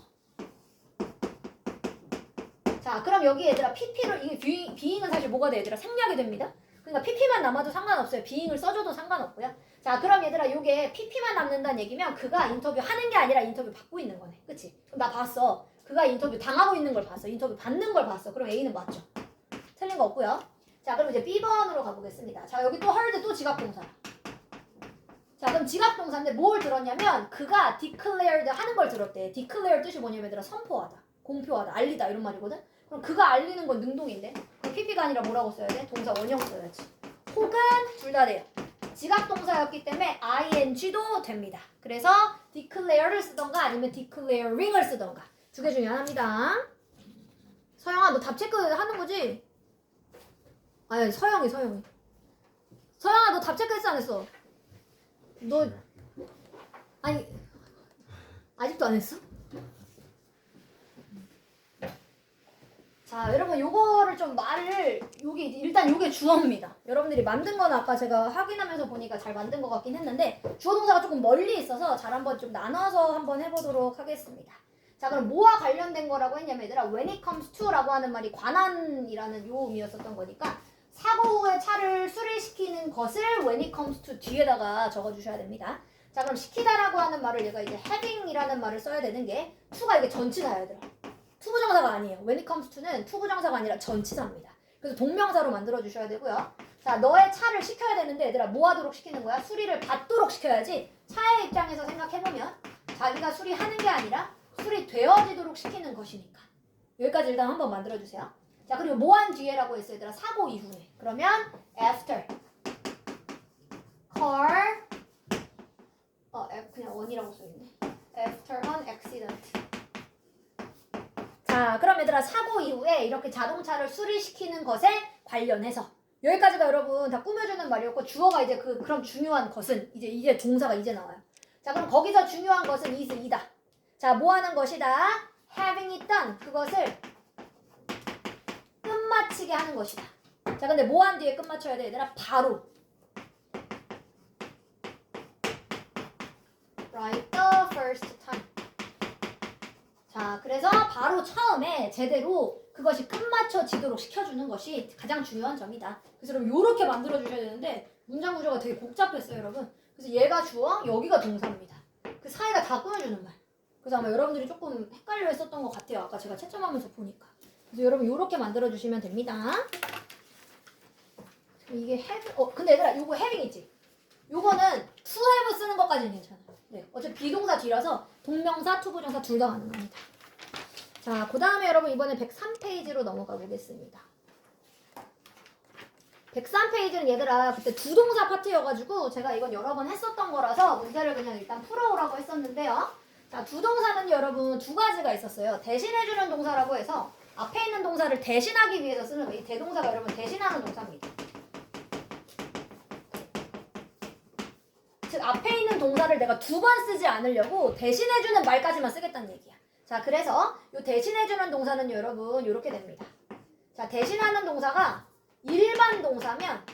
[SPEAKER 1] 자 그럼 여기 얘들아 PP를 이게 being은 사실 뭐가 돼 얘들아 생략이 됩니다. 그러니까 PP만 남아도 상관없어요. being을 써줘도 상관없고요. 자 그럼 얘들아 요게 PP만 남는다는 얘기면 그가 인터뷰 하는 게 아니라 인터뷰 받고 있는 거네. 그치? 그럼 나 봤어. 그가 인터뷰 당하고 있는 걸 봤어. 인터뷰 받는 걸 봤어. 그럼 A는 맞죠? 틀린 거 없고요. 자 그럼 이제 B번으로 가보겠습니다. 자 여기 또 heard 또 지각동사야. 자 그럼 지각동사인데 뭘 들었냐면 그가 declared 하는 걸 들었대. declare 뜻이 뭐냐면 얘들아 선포하다, 공표하다, 알리다 이런 말이거든. 그럼 그가 알리는 건 능동인데 그럼 PP가 아니라 뭐라고 써야 돼? 동사 원형 써야지. 혹은 둘 다 돼요. 지각동사였기 때문에 ing도 됩니다. 그래서 declare를 쓰던가 아니면 declaring을 쓰던가 두 개 중에 하나입니다. 서영아 너 답 체크 하는 거지? 아니 서영이 서영아 너 답 체크했어 안 했어? 너 아니 아직도 안 했어? 자 여러분 요거를 좀 말을 요게 일단 요게 주어입니다. 여러분들이 만든 건 아까 제가 확인하면서 보니까 잘 만든 것 같긴 했는데 주어 동사가 조금 멀리 있어서 잘 한번 좀 나눠서 한번 해보도록 하겠습니다. 자 그럼 뭐와 관련된 거라고 했냐면 얘들아 when it comes to 라고 하는 말이 관한이라는 요 의미였었던 거니까 사고 후에 차를 수리시키는 것을 when it comes to 뒤에다가 적어주셔야 됩니다. 자 그럼 시키다라고 하는 말을 얘가 이제 having이라는 말을 써야 되는 게 to가 이게 전치사야 얘들아. 투부정사가 아니에요. when it comes to는 투부정사가 아니라 전치사입니다. 그래서 동명사로 만들어주셔야 되고요. 자 너의 차를 시켜야 되는데 얘들아 뭐 하도록 시키는 거야? 수리를 받도록 시켜야지. 차의 입장에서 생각해보면 자기가 수리하는 게 아니라 수리되어지도록 시키는 것이니까. 여기까지 일단 한번 만들어주세요. 자 그리고 뭐한 뒤에라고 했어요 얘들아? 사고 이후에. 그러면 after car 그냥 on이라고 써있네. after an accident. 자 그럼 얘들아 사고 이후에 이렇게 자동차를 수리시키는 것에 관련해서 여기까지가 여러분 다 꾸며주는 말이었고 주어가 이제 그럼 중요한 것은 이제 동사가 이제 나와요. 자 그럼 거기서 중요한 것은 is이다. 자 뭐 하는 것이다? having it done 그것을 끝마치게 하는 것이다. 자 근데 뭐 한 뒤에 끝마쳐야 돼 얘들아? 바로 right the first time. 자 그래서 바로 처음에 제대로 그것이 끝마쳐지도록 시켜주는 것이 가장 중요한 점이다. 그래서 여러분 요렇게 만들어주셔야 되는데 문장 구조가 되게 복잡했어요 여러분. 그래서 얘가 주어 여기가 동사입니다. 그 사이가 다 꾸며주는 말. 그래서 아마 여러분들이 조금 헷갈려 했었던 것 같아요. 아까 제가 채점하면서 보니까. 그래서 여러분 요렇게 만들어주시면 됩니다. 이게 have 근데 얘들아 요거 having 있지? 요거는 to have 쓰는 것까지는 괜찮아요. 네, 어차피 비동사 뒤라서 동명사, 투부정사 둘 다 가능합니다. 자, 그 다음에 여러분 이번에 103페이지로 넘어가 보겠습니다. 103페이지는 얘들아 그때 두 동사 파트여가지고 제가 이건 여러 번 했었던 거라서 문제를 그냥 일단 풀어오라고 했었는데요. 자, 두 동사는 여러분 두 가지가 있었어요. 대신해주는 동사라고 해서 앞에 있는 동사를 대신하기 위해서 쓰는 이 대동사가 여러분 대신하는 동사입니다. 즉 앞에 있는 동사를 내가 두 번 쓰지 않으려고 대신해주는 말까지만 쓰겠다는 얘기야. 자 그래서 이 대신해주는 동사는 여러분 이렇게 됩니다. 자 대신하는 동사가 일반 동사면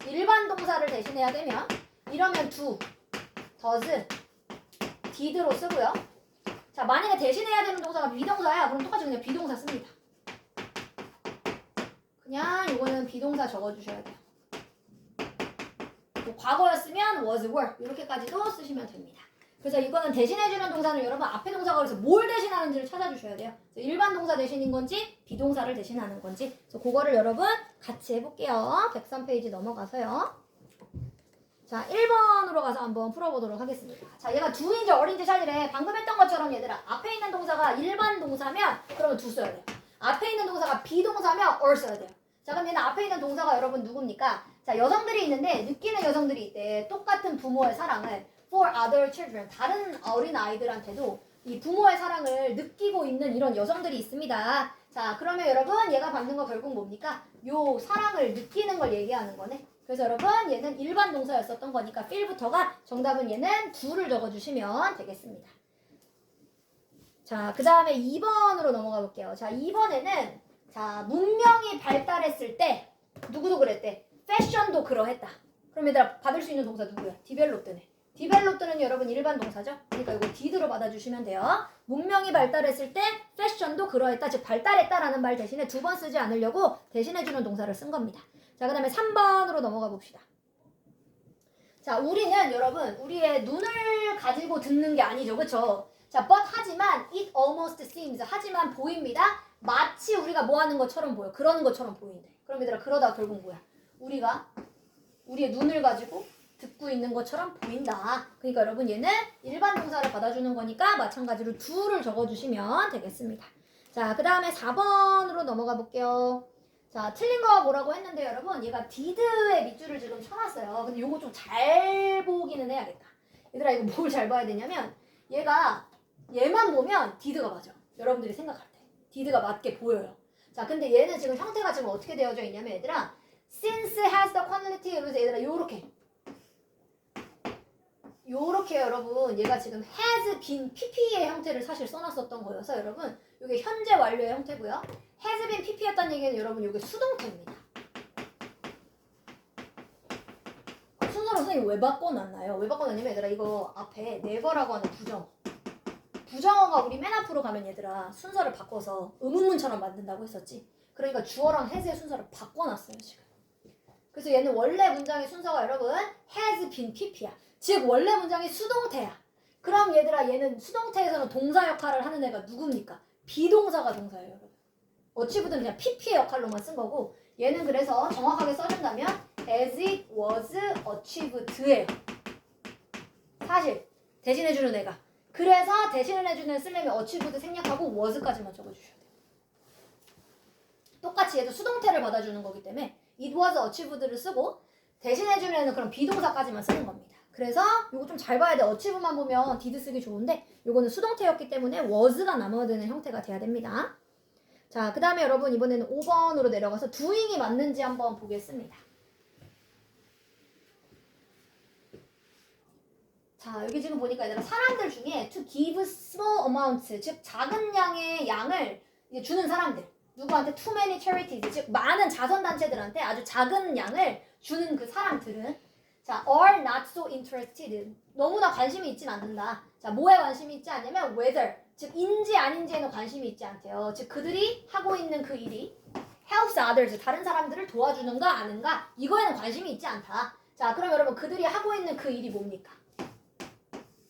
[SPEAKER 1] 일반 동사를 대신해야 되면 이러면 do, does, did로 쓰고요. 자, 만약에 대신해야 되는 동사가 비동사야. 그럼 똑같이 그냥 비동사 씁니다. 그냥 이거는 비동사 적어주셔야 돼요. 뭐 과거였으면 was, were 이렇게까지도 쓰시면 됩니다. 그래서 이거는 대신해주는 동사는 여러분 앞에 동사가 그래서 뭘 대신하는지를 찾아주셔야 돼요. 일반 동사 대신인 건지 비동사를 대신하는 건지. 그래서 그거를 여러분 같이 해볼게요. 103페이지 넘어가서요. 자, 1번으로 가서 한번 풀어보도록 하겠습니다. 자, 얘가 do인지 어린지 샬이래. 방금 했던 것처럼 얘들아 앞에 있는 동사가 일반 동사면 그러면 do 써야 돼요. 앞에 있는 동사가 비동사면 or 써야 돼요. 자, 그럼 얘는 앞에 있는 동사가 여러분 누굽니까? 자, 여성들이 있는데 느끼는 여성들이 있대. 똑같은 부모의 사랑을 for other children, 다른 어린 아이들한테도 이 부모의 사랑을 느끼고 있는 이런 여성들이 있습니다. 자, 그러면 여러분 얘가 받는 거 결국 뭡니까? 요 사랑을 느끼는 걸 얘기하는 거네. 그래서 여러분 얘는 일반 동사였었던 거니까 feel부터가 정답은 얘는 do를 적어주시면 되겠습니다. 자, 그 다음에 2번으로 넘어가 볼게요. 자, 2번에는 자, 문명이 발달했을 때 누구도 그랬대. 패션도 그러했다. 그럼 얘들아 받을 수 있는 동사 누구야? 디벨롭드네. 디벨롭드는 여러분 일반 동사죠? 그러니까 이거 did로 받아주시면 돼요. 문명이 발달했을 때 패션도 그러했다. 즉 발달했다라는 말 대신에 두 번 쓰지 않으려고 대신해주는 동사를 쓴 겁니다. 자, 그 다음에 3번으로 넘어가 봅시다. 자, 우리는 여러분 우리의 눈을 가지고 듣는 게 아니죠. 그쵸? 자, but 하지만 it almost seems 하지만 보입니다. 마치 우리가 뭐 하는 것처럼 보여. 그러는 것처럼 보인대. 그럼 얘들아 그러다 결국 뭐야? 우리가 우리의 눈을 가지고 듣고 있는 것처럼 보인다. 그러니까 여러분 얘는 일반 동사를 받아주는 거니까 마찬가지로 do를 적어주시면 되겠습니다. 자, 그 다음에 4번으로 넘어가 볼게요. 자, 틀린 거 뭐라고 했는데 여러분 얘가 did의 밑줄을 지금 쳐놨어요. 근데 요거 좀 잘 보기는 해야겠다. 얘들아 이거 뭘 잘 봐야 되냐면 얘만 보면 did가 맞아. 여러분들이 생각할 때 did가 맞게 보여요. 자, 근데 얘는 지금 형태가 지금 어떻게 되어져 있냐면 얘들아 since has the quantity 이러면서 얘들아 요렇게 여러분 얘가 지금 has been pp의 형태를 사실 써놨었던 거여서 여러분 이게 현재 완료의 형태고요. has been pp였다는 얘기는 여러분 이게 수동태입니다. 순서로 선생님 왜 바꿔놨나요? 왜 바꿔놨냐면 얘들아 이거 앞에 never라고 하는 부정어가 우리 맨 앞으로 가면 얘들아 순서를 바꿔서 의문문처럼 만든다고 했었지. 그러니까 주어랑 has의 순서를 바꿔놨어요 지금. 그래서 얘는 원래 문장의 순서가 여러분 has been pp야. 즉 원래 문장이 수동태야. 그럼 얘들아 얘는 수동태에서는 동사 역할을 하는 애가 누굽니까? 비동사가 동사예요 여러분. 어치브든 그냥 pp의 역할로만 쓴 거고 얘는 그래서 정확하게 써준다면 as it was achieved예요. 사실 대신해주는 애가. 그래서 대신해주는 애 쓰려면 achieved 생략하고 was까지만 적어주셔야 돼요. 똑같이 얘도 수동태를 받아주는 거기 때문에 it was achieved를 쓰고 대신해주는 애는 그럼 비동사까지만 쓰는 겁니다. 그래서 이거 좀 잘 봐야 돼. achieve만 보면 did 쓰기 좋은데 이거는 수동태였기 때문에 was가 남아야 되는 형태가 돼야 됩니다. 자, 그 다음에 여러분 이번에는 5번으로 내려가서 doing이 맞는지 한번 보겠습니다. 자, 여기 지금 보니까 얘들아 사람들 중에 to give small amounts 즉 작은 양의 양을 이제 주는 사람들 누구한테 too many charities 즉 많은 자선단체들한테 아주 작은 양을 주는 그 사람들은 자, are not so interested 너무나 관심이 있진 않는다. 자, 뭐에 관심이 있지 않냐면 whether 즉 인지 아닌지에는 관심이 있지 않대요. 즉 그들이 하고 있는 그 일이 helps others 다른 사람들을 도와주는가 아는가 이거에는 관심이 있지 않다. 자, 그럼 여러분 그들이 하고 있는 그 일이 뭡니까?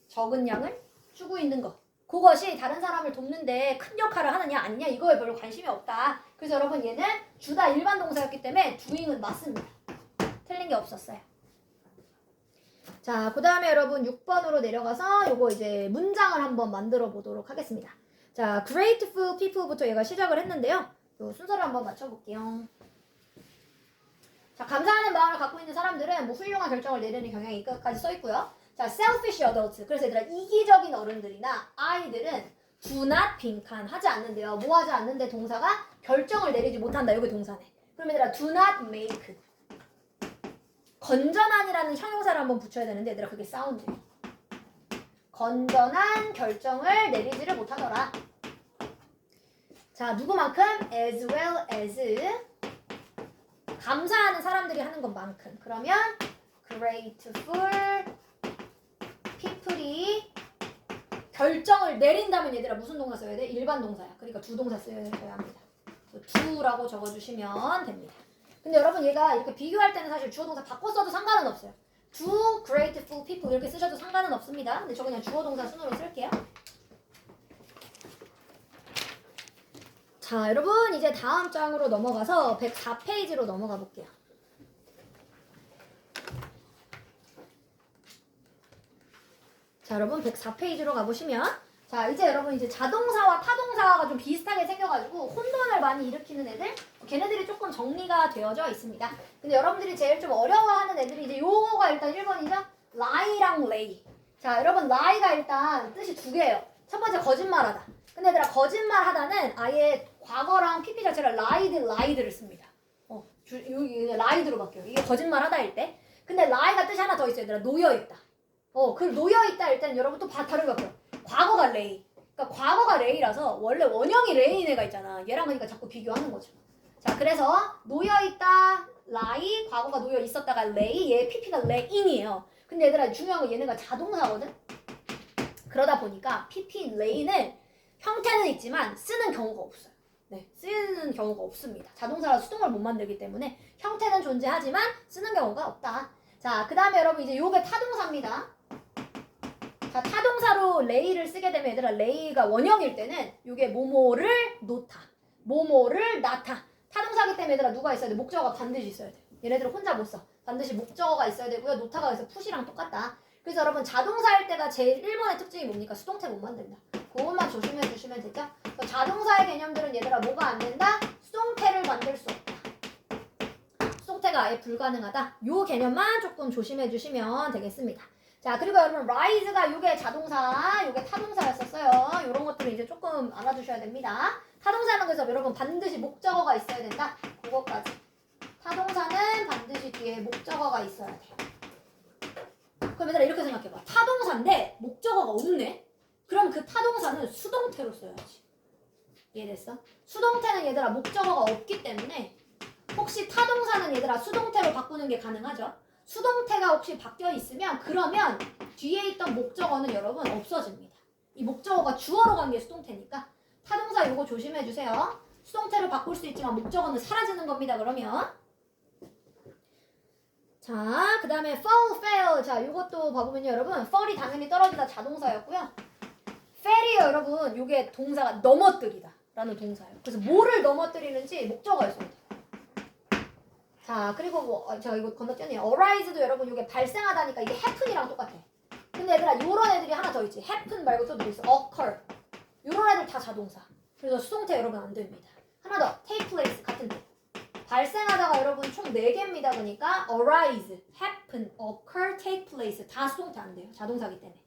[SPEAKER 1] 적은 양을 주고 있는 것. 그것이 다른 사람을 돕는데 큰 역할을 하느냐 아니냐 이거에 별로 관심이 없다. 그래서 여러분 얘는 주다 일반 동사였기 때문에 doing은 맞습니다. 틀린 게 없었어요. 자, 그 다음에 여러분 6번으로 내려가서 요거 이제 문장을 한번 만들어 보도록 하겠습니다. 자, grateful people부터 얘가 시작을 했는데요. 요 순서를 한번 맞춰볼게요. 자, 감사하는 마음을 갖고 있는 사람들은 뭐 훌륭한 결정을 내리는 경향이 이까지 써 있고요. 자, selfish adults. 그래서 얘들아 이기적인 어른들이나 아이들은 do not 빈칸하지 않는데요. 뭐 하지 않는데 동사가 결정을 내리지 못한다. 여기 동사네. 그럼 얘들아 do not make. 건전한이라는 형용사를 한번 붙여야 되는데 얘들아 그게 사운드. 건전한 결정을 내리지를 못하더라. 자, 누구만큼? as well as 감사하는 사람들이 하는 것만큼. 그러면 grateful people이 결정을 내린다면 얘들아 무슨 동사 써야 돼? 일반 동사야. 그러니까 두 동사 써야 합니다. do라고 적어주시면 됩니다. 근데 여러분 얘가 이렇게 비교할 때는 사실 주어 동사 바꿔 써도 상관은 없어요. do grateful people 이렇게 쓰셔도 상관은 없습니다. 근데 저 그냥 주어 동사 순으로 쓸게요. 자, 여러분 이제 다음 장으로 넘어가서 104페이지로 넘어가 볼게요. 자, 여러분 104페이지로 가보시면 자, 이제 여러분 이제 자동사와 타동사가 좀 비슷하게 생겨가지고 혼돈을 많이 일으키는 애들 걔네들이 조금 정리가 되어져 있습니다. 근데 여러분들이 제일 좀 어려워하는 애들이 이제 요거가 일단 1번이죠. lie랑 lay. 자, 여러분 lie가 일단 뜻이 두 개예요. 첫 번째 거짓말하다. 근데 얘들아 거짓말하다는 아예 과거랑 PP 자체가 lie드를 씁니다. 여기 lie드로 바뀌어요. 이게 거짓말하다일 때. 근데 lie가 뜻이 하나 더 있어요. 얘들아 놓여있다. 그 놓여있다 일 때는 여러분 또 다르게 바뀌어요. 과거가 레이. 그러니까 과거가 레이라서 원래 원형이 레이인 애가 있잖아. 얘랑 그러니까 자꾸 비교하는 거죠. 자, 그래서 놓여있다, 라이, 과거가 놓여있었다가 레이, 얘 PP가 레인이에요. 근데 얘들아 중요한 건 얘네가 자동사거든? 그러다 보니까 PP 레인은 형태는 있지만 쓰는 경우가 없어요. 네, 쓰는 경우가 없습니다. 자동사라 수동을 못 만들기 때문에 형태는 존재하지만 쓰는 경우가 없다. 자, 그 다음에 여러분 이제 요게 타동사입니다. 자, 타동사로 레이를 쓰게 되면 얘들아 레이가 원형일 때는 요게 뭐뭐를 놓다, 뭐뭐를 낳다. 타동사기 때문에 얘들아 누가 있어야 돼? 목적어가 반드시 있어야 돼. 얘네들은 혼자 못 써. 반드시 목적어가 있어야 되고요. 놓다가 그래서 푸시랑 똑같다. 그래서 여러분 자동사일 때가 제일 1번의 특징이 뭡니까? 수동태 못 만든다. 그것만 조심해 주시면 되죠? 자동사의 개념들은 얘들아 뭐가 안 된다? 수동태를 만들 수 없다. 수동태가 아예 불가능하다. 요 개념만 조금 조심해 주시면 되겠습니다. 자, 그리고 여러분 rise가 요게 자동사, 요게 타동사였었어요. 요런 것들을 이제 조금 알아두셔야 됩니다. 타동사는 그래서 여러분 반드시 목적어가 있어야 된다. 그거까지. 타동사는 반드시 뒤에 목적어가 있어야 돼요. 그럼 얘들아 이렇게 생각해봐. 타동사인데 목적어가 없네? 그럼 그 타동사는 수동태로 써야지. 이해됐어? 수동태는 얘들아 목적어가 없기 때문에 혹시 타동사는 얘들아 수동태로 바꾸는 게 가능하죠? 수동태가 혹시 바뀌어 있으면 그러면 뒤에 있던 목적어는 여러분 없어집니다. 이 목적어가 주어로 간 게 수동태니까 타동사 요거 조심해 주세요. 수동태로 바꿀 수 있지만 목적어는 사라지는 겁니다. 그러면 자, 그 다음에 fall, fail. 자, 요것도 봐보면요 여러분 fall이 당연히 떨어지다 자동사였고요. fail이 여러분 요게 동사가 넘어뜨리다 라는 동사예요. 그래서 뭐를 넘어뜨리는지 목적어였습니다. 자, 그리고 뭐 제가 이거 건너뛰었네요. arise도 여러분 이게 발생하다니까 이게 happen이랑 똑같아. 근데 얘들아 요런 애들이 하나 더 있지. happen 말고 또 누구 있어? occur. 요런 애들 다 자동사. 그래서 수동태 여러분 안 됩니다. 하나 더 take place 같은 데. 발생하다가 여러분 총 4개입니다. 그러니까 arise, happen, occur, take place 다 수동태 안 돼요. 자동사기 때문에.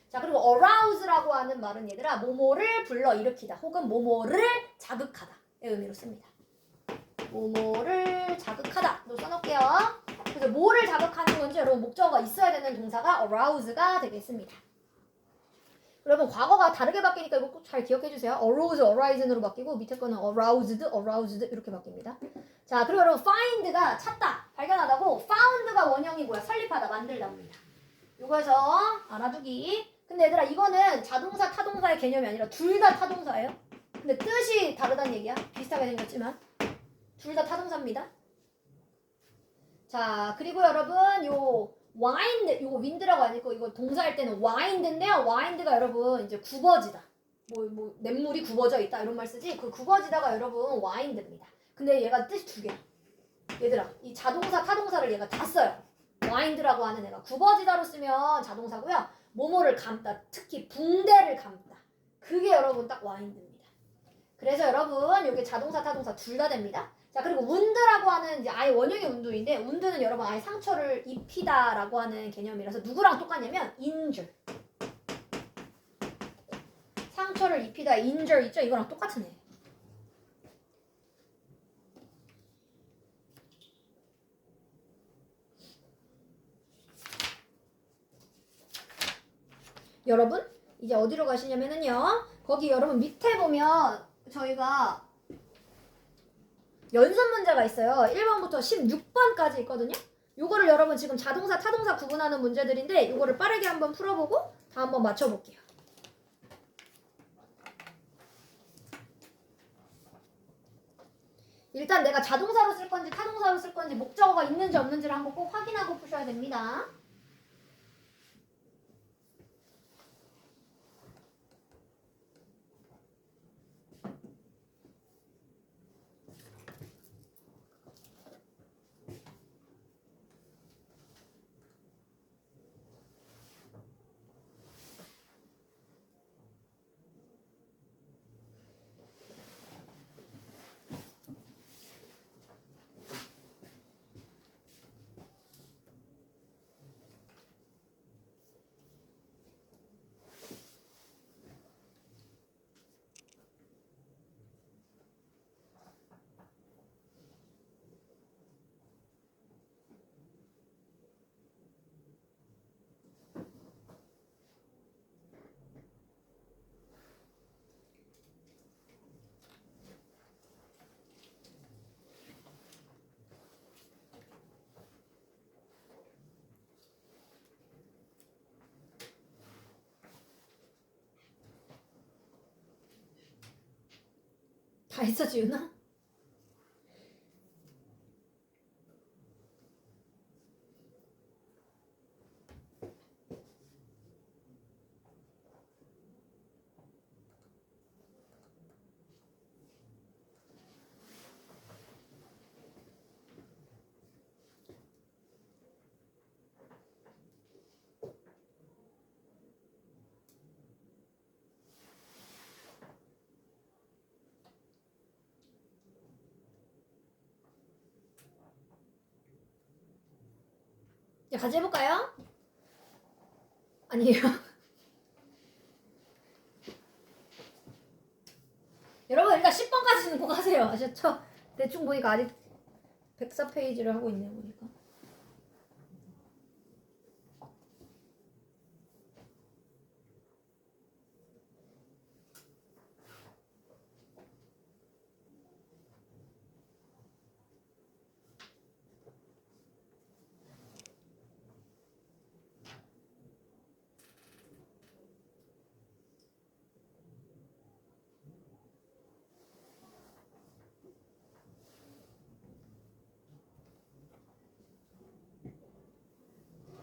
[SPEAKER 1] 자, 그리고 arouse라고 하는 말은 얘들아 뭐뭐를 불러일으키다 혹은 뭐뭐를 자극하다의 의미로 씁니다. 뭐뭐를 자극하다로 써놓을게요. 그래서 뭐를 자극하는 건지 여러분 목적어가 있어야 되는 동사가 arouse가 되겠습니다. 여러분 과거가 다르게 바뀌니까 이거 꼭 잘 기억해 주세요. arose, arisen으로 바뀌고 밑에 거는 aroused, aroused 이렇게 바뀝니다. 자, 그리고 여러분 find가 찾다, 발견하다고 found가 원형이 뭐야? 설립하다, 만들다입니다. 요거에서 알아두기. 근데 얘들아 이거는 자동사, 타동사의 개념이 아니라 둘 다 타동사예요. 근데 뜻이 다르다는 얘기야. 비슷하게 생겼지만 둘 다 타동사입니다. 자, 그리고 여러분 요 wind, 요거 wind라고 아니고 이거 동사할 때는 wind인데요. wind가 여러분 이제 굽어지다. 뭐 냇물이 굽어져 있다 이런 말 쓰지. 그 굽어지다가 여러분 wind입니다. 근데 얘가 뜻이 두 개야. 얘들아 이 자동사, 타동사를 얘가 다 써요. wind라고 하는 애가 굽어지다로 쓰면 자동사고요. 뭐뭐를 감다, 특히 붕대를 감다. 그게 여러분 딱 wind입니다. 그래서 여러분 이게 자동사, 타동사 둘 다 됩니다. 자, 그리고 wound라고 하는 이제 아예 원형의 wound인데 wound는 여러분 아예 상처를 입히다라고 하는 개념이라서 누구랑 똑같냐면 injure. 상처를 입히다 injure 있죠? 이거랑 똑같은 애. 여러분 이제 어디로 가시냐면은요. 거기 여러분 밑에 보면 저희가 연습 문제가 있어요. 1번부터 16번까지 있거든요. 요거를 여러분 지금 자동사, 타동사 구분하는 문제들인데 요거를 빠르게 한번 풀어보고 다 한번 맞춰볼게요. 일단 내가 자동사로 쓸 건지 타동사로 쓸 건지 목적어가 있는지 없는지를 한번 꼭 확인하고 푸셔야 됩니다. 다 했어 지훈아? 이제 같이 해볼까요? 아니에요. 여러분 일단 10번까지는 꼭 하세요. 아셨죠? 대충 보니까 아직 104페이지를 하고 있네요. 보니까.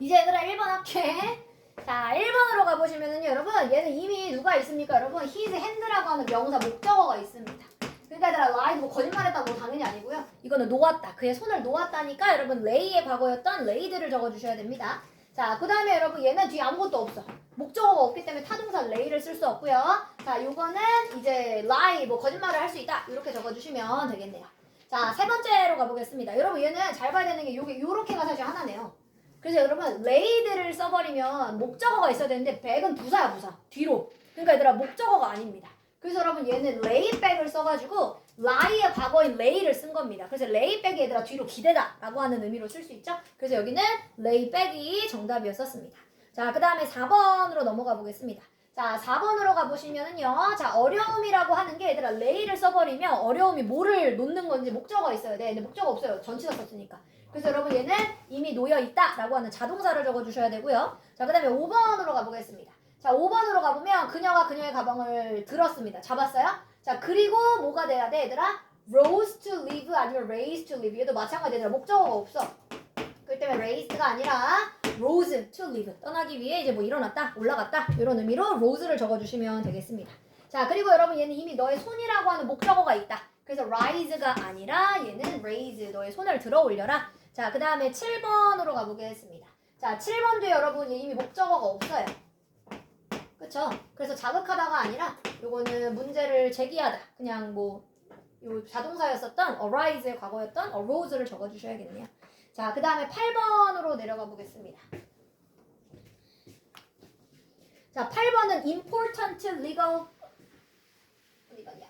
[SPEAKER 1] 이제 얘들아 1번 할게. 자 1번으로 가보시면은 여러분 얘는 이미 누가 있습니까? 여러분 his hand라고 하는 명사 목적어가 있습니다. 그러니까 얘들아 lie 뭐 거짓말했다고 당연히 아니고요. 이거는 놓았다. 그의 손을 놓았다니까 여러분 lay의 과거였던 laid를 적어주셔야 됩니다. 자 그 다음에 여러분 얘는 뒤에 아무것도 없어. 목적어가 없기 때문에 타동사 lay를 쓸 수 없고요. 자 요거는 이제 lie 뭐 거짓말을 할 수 있다. 이렇게 적어주시면 되겠네요. 자 세 번째로 가보겠습니다. 여러분 얘는 잘 봐야 되는 게 요렇게가 사실 하나네요. 그래서 여러분 레이드를 써버리면 목적어가 있어야 되는데 백은 부사야 부사 뒤로. 그러니까 얘들아 목적어가 아닙니다. 그래서 여러분 얘는 레이백을 써가지고 lie의 과거인 lay를 쓴 겁니다. 그래서 lay백이 얘들아 뒤로 기대다 라고 하는 의미로 쓸 수 있죠. 그래서 여기는 lay백이 정답이었었습니다. 자 그 다음에 4번으로 넘어가 보겠습니다. 자 4번으로 가보시면은요. 자 어려움이라고 하는 게 얘들아 lay를 써버리면 어려움이 뭐를 놓는 건지 목적어가 있어야 돼. 근데 목적어 없어요. 전치사 썼으니까. 그래서 여러분 얘는 이미 놓여있다 라고 하는 자동사를 적어주셔야 되고요. 자 그 다음에 5번으로 가보겠습니다. 자 5번으로 가보면 그녀가 그녀의 가방을 들었습니다. 잡았어요? 자 그리고 뭐가 돼야 돼 얘들아? rose to live 아니면 raise to live. 얘도 마찬가지 얘들아 목적어가 없어. 그렇기 때문에 raise가 아니라 rose to live. 떠나기 위해 이제 뭐 일어났다 올라갔다 이런 의미로 rose를 적어주시면 되겠습니다. 자 그리고 여러분 얘는 이미 너의 손이라고 하는 목적어가 있다. 그래서 rise가 아니라 얘는 raise 너의 손을 들어 올려라. 자 그 다음에 7번으로 가보겠습니다. 자 7번도 여러분 이미 목적어가 없어요. 그쵸? 그래서 자극하다가 아니라 요거는 문제를 제기하다. 그냥 뭐 요 자동사였었던 arise의 과거였던 arose를 적어주셔야겠네요. 자 그 다음에 8번으로 내려가 보겠습니다. 자 8번은 important legal 어디가냐?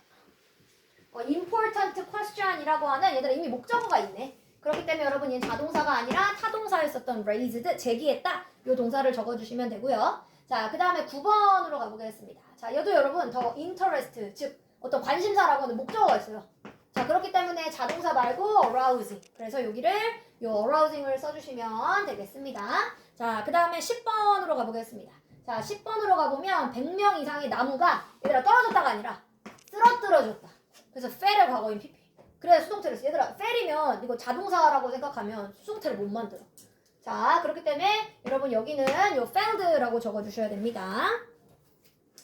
[SPEAKER 1] important question이라고 하는 얘들아 이미 목적어가 있네. 그렇기 때문에 여러분 얘는 자동사가 아니라 타동사였었던 raised 제기했다 요 동사를 적어주시면 되고요. 자 그 다음에 9번으로 가보겠습니다. 자 얘도 여러분 더 interest 즉 어떤 관심사라고 하는 목적어가 있어요. 자 그렇기 때문에 자동사 말고 arousing 그래서 여기를 요 arousing을 써주시면 되겠습니다. 자 그 다음에 10번으로 가보겠습니다. 자 10번으로 가보면 100명 이상의 나무가 얘들아 떨어졌다가 아니라 쓰러뜨려졌다. 그래서 fell의 과거인 pp 그래 수동태를 써. 얘들아 fail이면 이거 자동사라고 생각하면 수동태를 못 만들어. 자 그렇기 때문에 여러분 여기는 요 failed라고 적어주셔야 됩니다.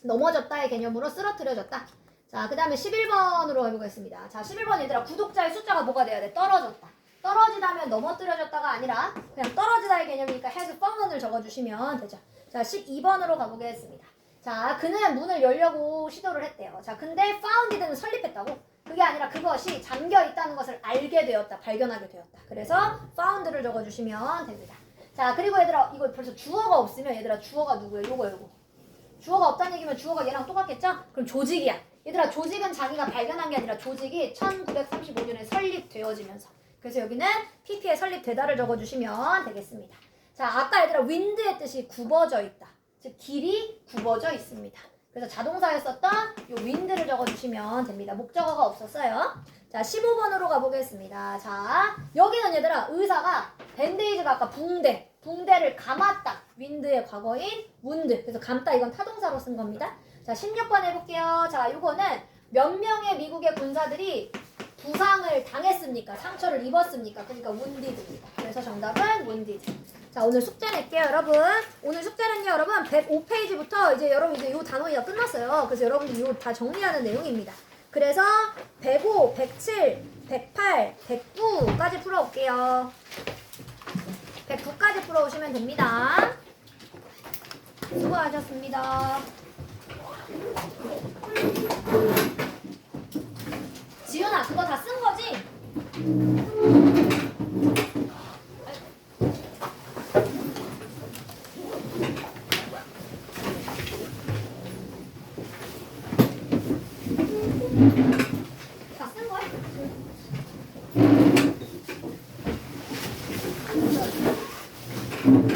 [SPEAKER 1] 넘어졌다의 개념으로 쓰러뜨려졌다. 자 그 다음에 11번으로 해보겠습니다. 자 11번 얘들아 구독자의 숫자가 뭐가 돼야 돼? 떨어졌다. 떨어지다면 넘어뜨려졌다가 아니라 그냥 떨어지다의 개념이니까 has fallen을 적어주시면 되죠. 자 12번으로 가보겠습니다. 자 그는 문을 열려고 시도를 했대요. 자 근데 founded는 설립했다고? 그게 아니라 그것이 잠겨 있다는 것을 알게 되었다. 발견하게 되었다. 그래서 found를 적어주시면 됩니다. 자 그리고 얘들아 이거 벌써 주어가 없으면 얘들아 주어가 누구예요? 요거 주어가 없다는 얘기면 주어가 얘랑 똑같겠죠? 그럼 조직이야. 얘들아 조직은 자기가 발견한 게 아니라 조직이 1935년에 설립되어지면서 그래서 여기는 PP에 설립되다를 적어주시면 되겠습니다. 자 아까 얘들아 wind의 뜻이 굽어져 있다. 즉 길이 굽어져 있습니다. 그래서 자동사였었던 요 wind를 적어주시면 됩니다. 목적어가 없었어요. 자 15번으로 가보겠습니다. 자 여기는 얘들아 의사가 밴데이즈가 아까 붕대를 감았다. wind의 과거인 wound. 그래서 감다 이건 타동사로 쓴 겁니다. 자 16번 해볼게요. 자 요거는 몇 명의 미국의 군사들이 부상을 당했습니까? 상처를 입었습니까? 그러니까 wounded입니다. 그래서 정답은 wounded. 자 오늘 숙제 낼게요 여러분. 오늘 숙제는요 여러분 105페이지부터 이제 여러분 이제 요 단원이 끝났어요. 그래서 여러분들 요 다 정리하는 내용입니다. 그래서 105, 107, 108, 109까지 풀어올게요. 109까지 풀어오시면 됩니다. 수고하셨습니다. 지윤아 그거 다 쓴 거지? 다 쓴 거야? 응.